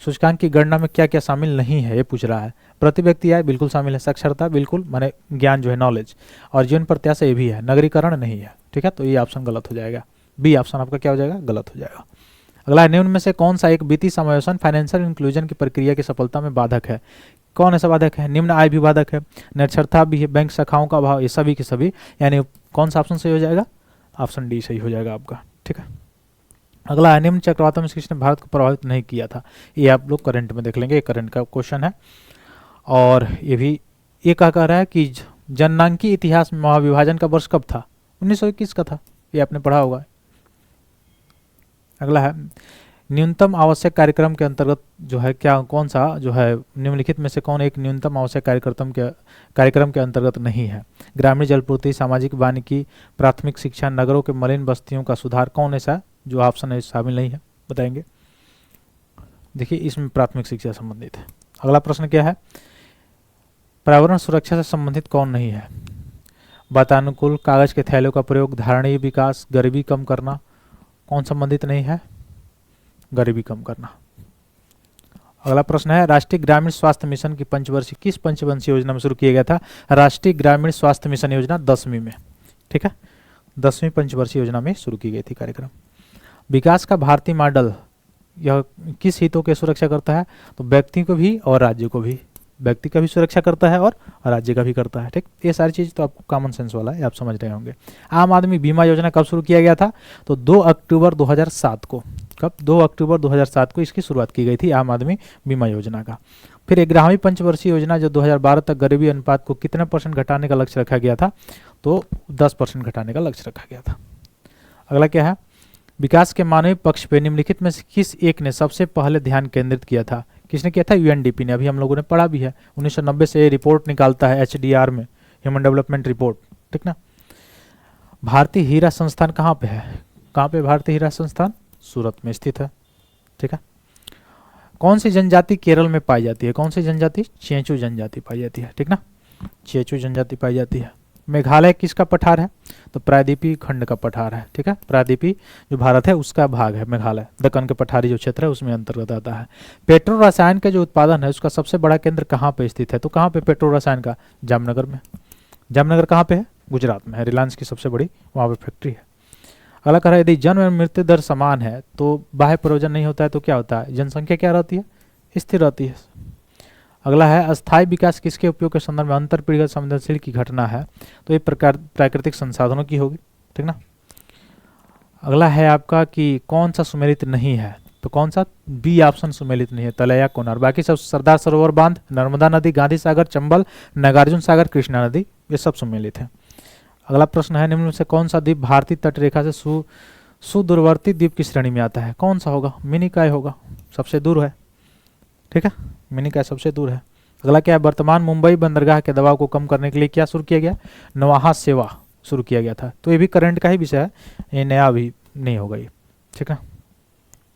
सूचकांक की गणना में क्या क्या शामिल नहीं है ये पूछ रहा है। प्रति व्यक्ति आय बिल्कुल शामिल है, साक्षरता बिल्कुल, माने ज्ञान जो है नॉलेज, और जीवन प्रत्याशा ये भी है, नगरीकरण नहीं है। ठीक है, तो ये ऑप्शन गलत हो जाएगा, बी ऑप्शन आपका क्या हो जाएगा? गलत हो जाएगा। अगला, निम्न में से कौन सा एक वित्तीय समावेशन फाइनेंशियल इंक्लूजन की प्रक्रिया की सफलता में बाधक है? कौन ऐसा बाधक है? निम्न आय भी बाधक है, निरक्षरता भी है, बैंक शाखाओं का अभाव, ये सभी के सभी, यानी कौन सा ऑप्शन सही हो जाएगा? ऑप्शन डी सही हो जाएगा आपका। ठीक है। अगला है, निम्न चक्रवातों में किसने भारत को प्रभावित नहीं किया था? ये आप लोग करंट में देख लेंगे, ये करंट का क्वेश्चन है। और ये भी ये क्या कह रहा है कि जननांकी इतिहास में महाविभाजन का वर्ष कब था? 1921 का था, ये आपने पढ़ा होगा। अगला है, न्यूनतम आवश्यक कार्यक्रम के अंतर्गत जो है क्या, कौन सा जो है निम्नलिखित में से कौन एक न्यूनतम आवश्यक कार्यक्रम के अंतर्गत नहीं है? ग्रामीण जलपूर्ति, सामाजिक वानिकी, प्राथमिक शिक्षा, नगरों के मलिन बस्तियों का सुधार, कौन ऐसा जो ऑप्शन है शामिल नहीं है? बताएंगे। देखिए इसमें प्राथमिक शिक्षा संबंधित है। अगला प्रश्न क्या है, पर्यावरण सुरक्षा से संबंधित कौन नहीं है? वातानुकूल, कागज के थैलों का प्रयोग, धारणीय विकास, गरीबी कम करना, कौन संबंधित नहीं है? गरीबी कम करना। अगला प्रश्न है, राष्ट्रीय ग्रामीण स्वास्थ्य मिशन की पंचवर्षीय किस पंचवर्षीय योजना में शुरू किया गया था? राष्ट्रीय ग्रामीण स्वास्थ्य मिशन योजना 10वीं में, ठीक है, 10वीं पंचवर्षीय योजना में शुरू की गई थी कार्यक्रम। विकास का भारतीय मॉडल यह किस हितों की सुरक्षा करता है? तो व्यक्ति को भी और राज्य को भी, व्यक्ति का भी सुरक्षा करता है और राज्य का भी करता है, ठीक। ये सारी चीज़ तो आपको कॉमन सेंस वाला है, आप समझ रहे होंगे। आम आदमी बीमा योजना कब शुरू किया गया था? तो 2 अक्टूबर 2007 को। कब? 2 अक्टूबर 2007 को इसकी शुरुआत की गई थी आम आदमी बीमा योजना का। फिर 11वीं पंचवर्षीय योजना जो 2012 तक गरीबी अनुपात को कितना % घटाने का लक्ष्य रखा गया था? तो 10% घटाने का लक्ष्य रखा गया था। अगला क्या है, विकास के मानवीय पक्ष पे निम्नलिखित में से किस एक ने सबसे पहले ध्यान केंद्रित किया था? किसने किया था? यूएनडीपी ने। अभी हम लोगों ने पढ़ा भी है, 1990 से ये रिपोर्ट निकालता है एचडीआर में, ह्यूमन डेवलपमेंट रिपोर्ट, ठीक ना। भारतीय हीरा संस्थान कहाँ पे है? कहाँ पे भारतीय हीरा संस्थान? सूरत में स्थित है, ठीक है। कौन सी जनजाति केरल में पाई जाती है? कौन सी जनजाति? चेंचू जनजाति पाई जाती है, ठीक ना, चेंचू जनजाति पाई जाती है। मेघालय किसका पठार है? तो प्रायद्वीपीय खंड का पठार है, ठीक है। प्रायद्वीपीय जो भारत है उसका भाग है मेघालय, दक्कन के पठारी जो क्षेत्र है उसमें अंतर्गत आता है। पेट्रो रसायन का जो उत्पादन है उसका सबसे बड़ा केंद्र कहाँ पे स्थित है? तो कहाँ पे पेट्रो रसायन का? जामनगर में। जामनगर कहाँ पे है? गुजरात में है। रिलायंस की सबसे बड़ी वहाँ पे फैक्ट्री है। अगला कह रहा है, यदि जन्म एवं मृत्यु दर समान है तो बाह्य प्रयोजन नहीं होता है तो क्या होता है? जनसंख्या क्या रहती है? स्थिर रहती है। अगला है, अस्थायी विकास किसके उपयोग के संदर्भ में अंतर पीढ़ीगत संवेदनशील की घटना है? तो ये प्रकार प्राकृतिक संसाधनों की होगी, ठीक ना। अगला है आपका कि कौन सा सुमेलित नहीं है? तो कौन सा? बी ऑप्शन सुमेलित नहीं है, तलैया कोनार। बाकी सब सरदार सरोवर बांध, नर्मदा नदी, गांधी सागर, चंबल, नागार्जुन सागर, कृष्णा नदी, ये सब सुमेलित है। अगला प्रश्न है, निम्न में से कौन सा द्वीप भारतीय तट रेखा से सुदूरवर्ती द्वीप की श्रेणी में आता है? कौन सा होगा? मिनिकॉय होगा, सबसे दूर है, ठीक है, मिनिकॉय सबसे दूर है। अगला क्या है, वर्तमान मुंबई बंदरगाह के दबाव को कम करने के लिए क्या शुरू किया गया? नौहा सेवा शुरू किया गया था। तो ये भी करंट का ही विषय है, ये नया भी नहीं होगा ये, ठीक है,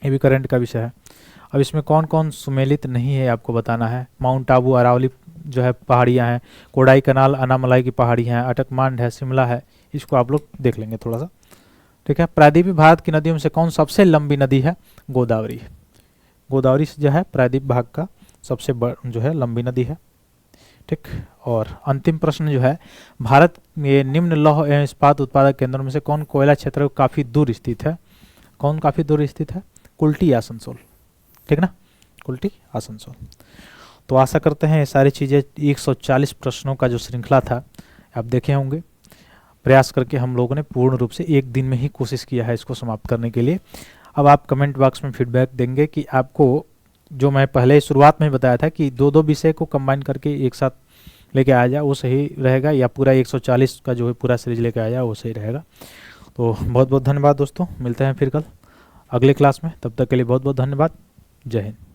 ये भी करंट का विषय है। अब इसमें कौन कौन सुमेलित नहीं है आपको बताना है। माउंट आबू, अरावली जो है पहाड़ियाँ हैं, कोडाई कनाल, अनामलाई की पहाड़ियाँ हैं, अटकमांड है, शिमला है, इसको आप लोग देख लेंगे थोड़ा सा, ठीक है। प्रायद्वीपीय भारत की नदियों में से कौन सबसे लंबी नदी है? गोदावरी। गोदावरी जो है प्रायद्वीप भाग का सबसे जो है लंबी नदी है, ठीक। और अंतिम प्रश्न जो है, भारत में निम्न लौह एवं इस्पात उत्पादक केंद्रों में से कौन कोयला क्षेत्र काफ़ी दूर स्थित है? कौन काफ़ी दूर स्थित है? कुल्टी आसनसोल, ठीक ना, कुल्टी आसनसोल। तो आशा करते हैं ये सारी चीज़ें 140 प्रश्नों का जो श्रृंखला था आप देखे होंगे। प्रयास करके हम लोगों ने पूर्ण रूप से एक दिन में ही कोशिश किया है इसको समाप्त करने के लिए। अब आप कमेंट बॉक्स में फीडबैक देंगे कि आपको जो मैं पहले शुरुआत में बताया था कि 2-2 विषय को कंबाइन करके एक साथ लेके आ जाए वो सही रहेगा, या पूरा 140 का जो है पूरा सीरीज लेके आ जाए वो सही रहेगा। तो बहुत बहुत धन्यवाद दोस्तों, मिलते हैं फिर कल अगले क्लास में, तब तक के लिए बहुत बहुत धन्यवाद। जय हिंद।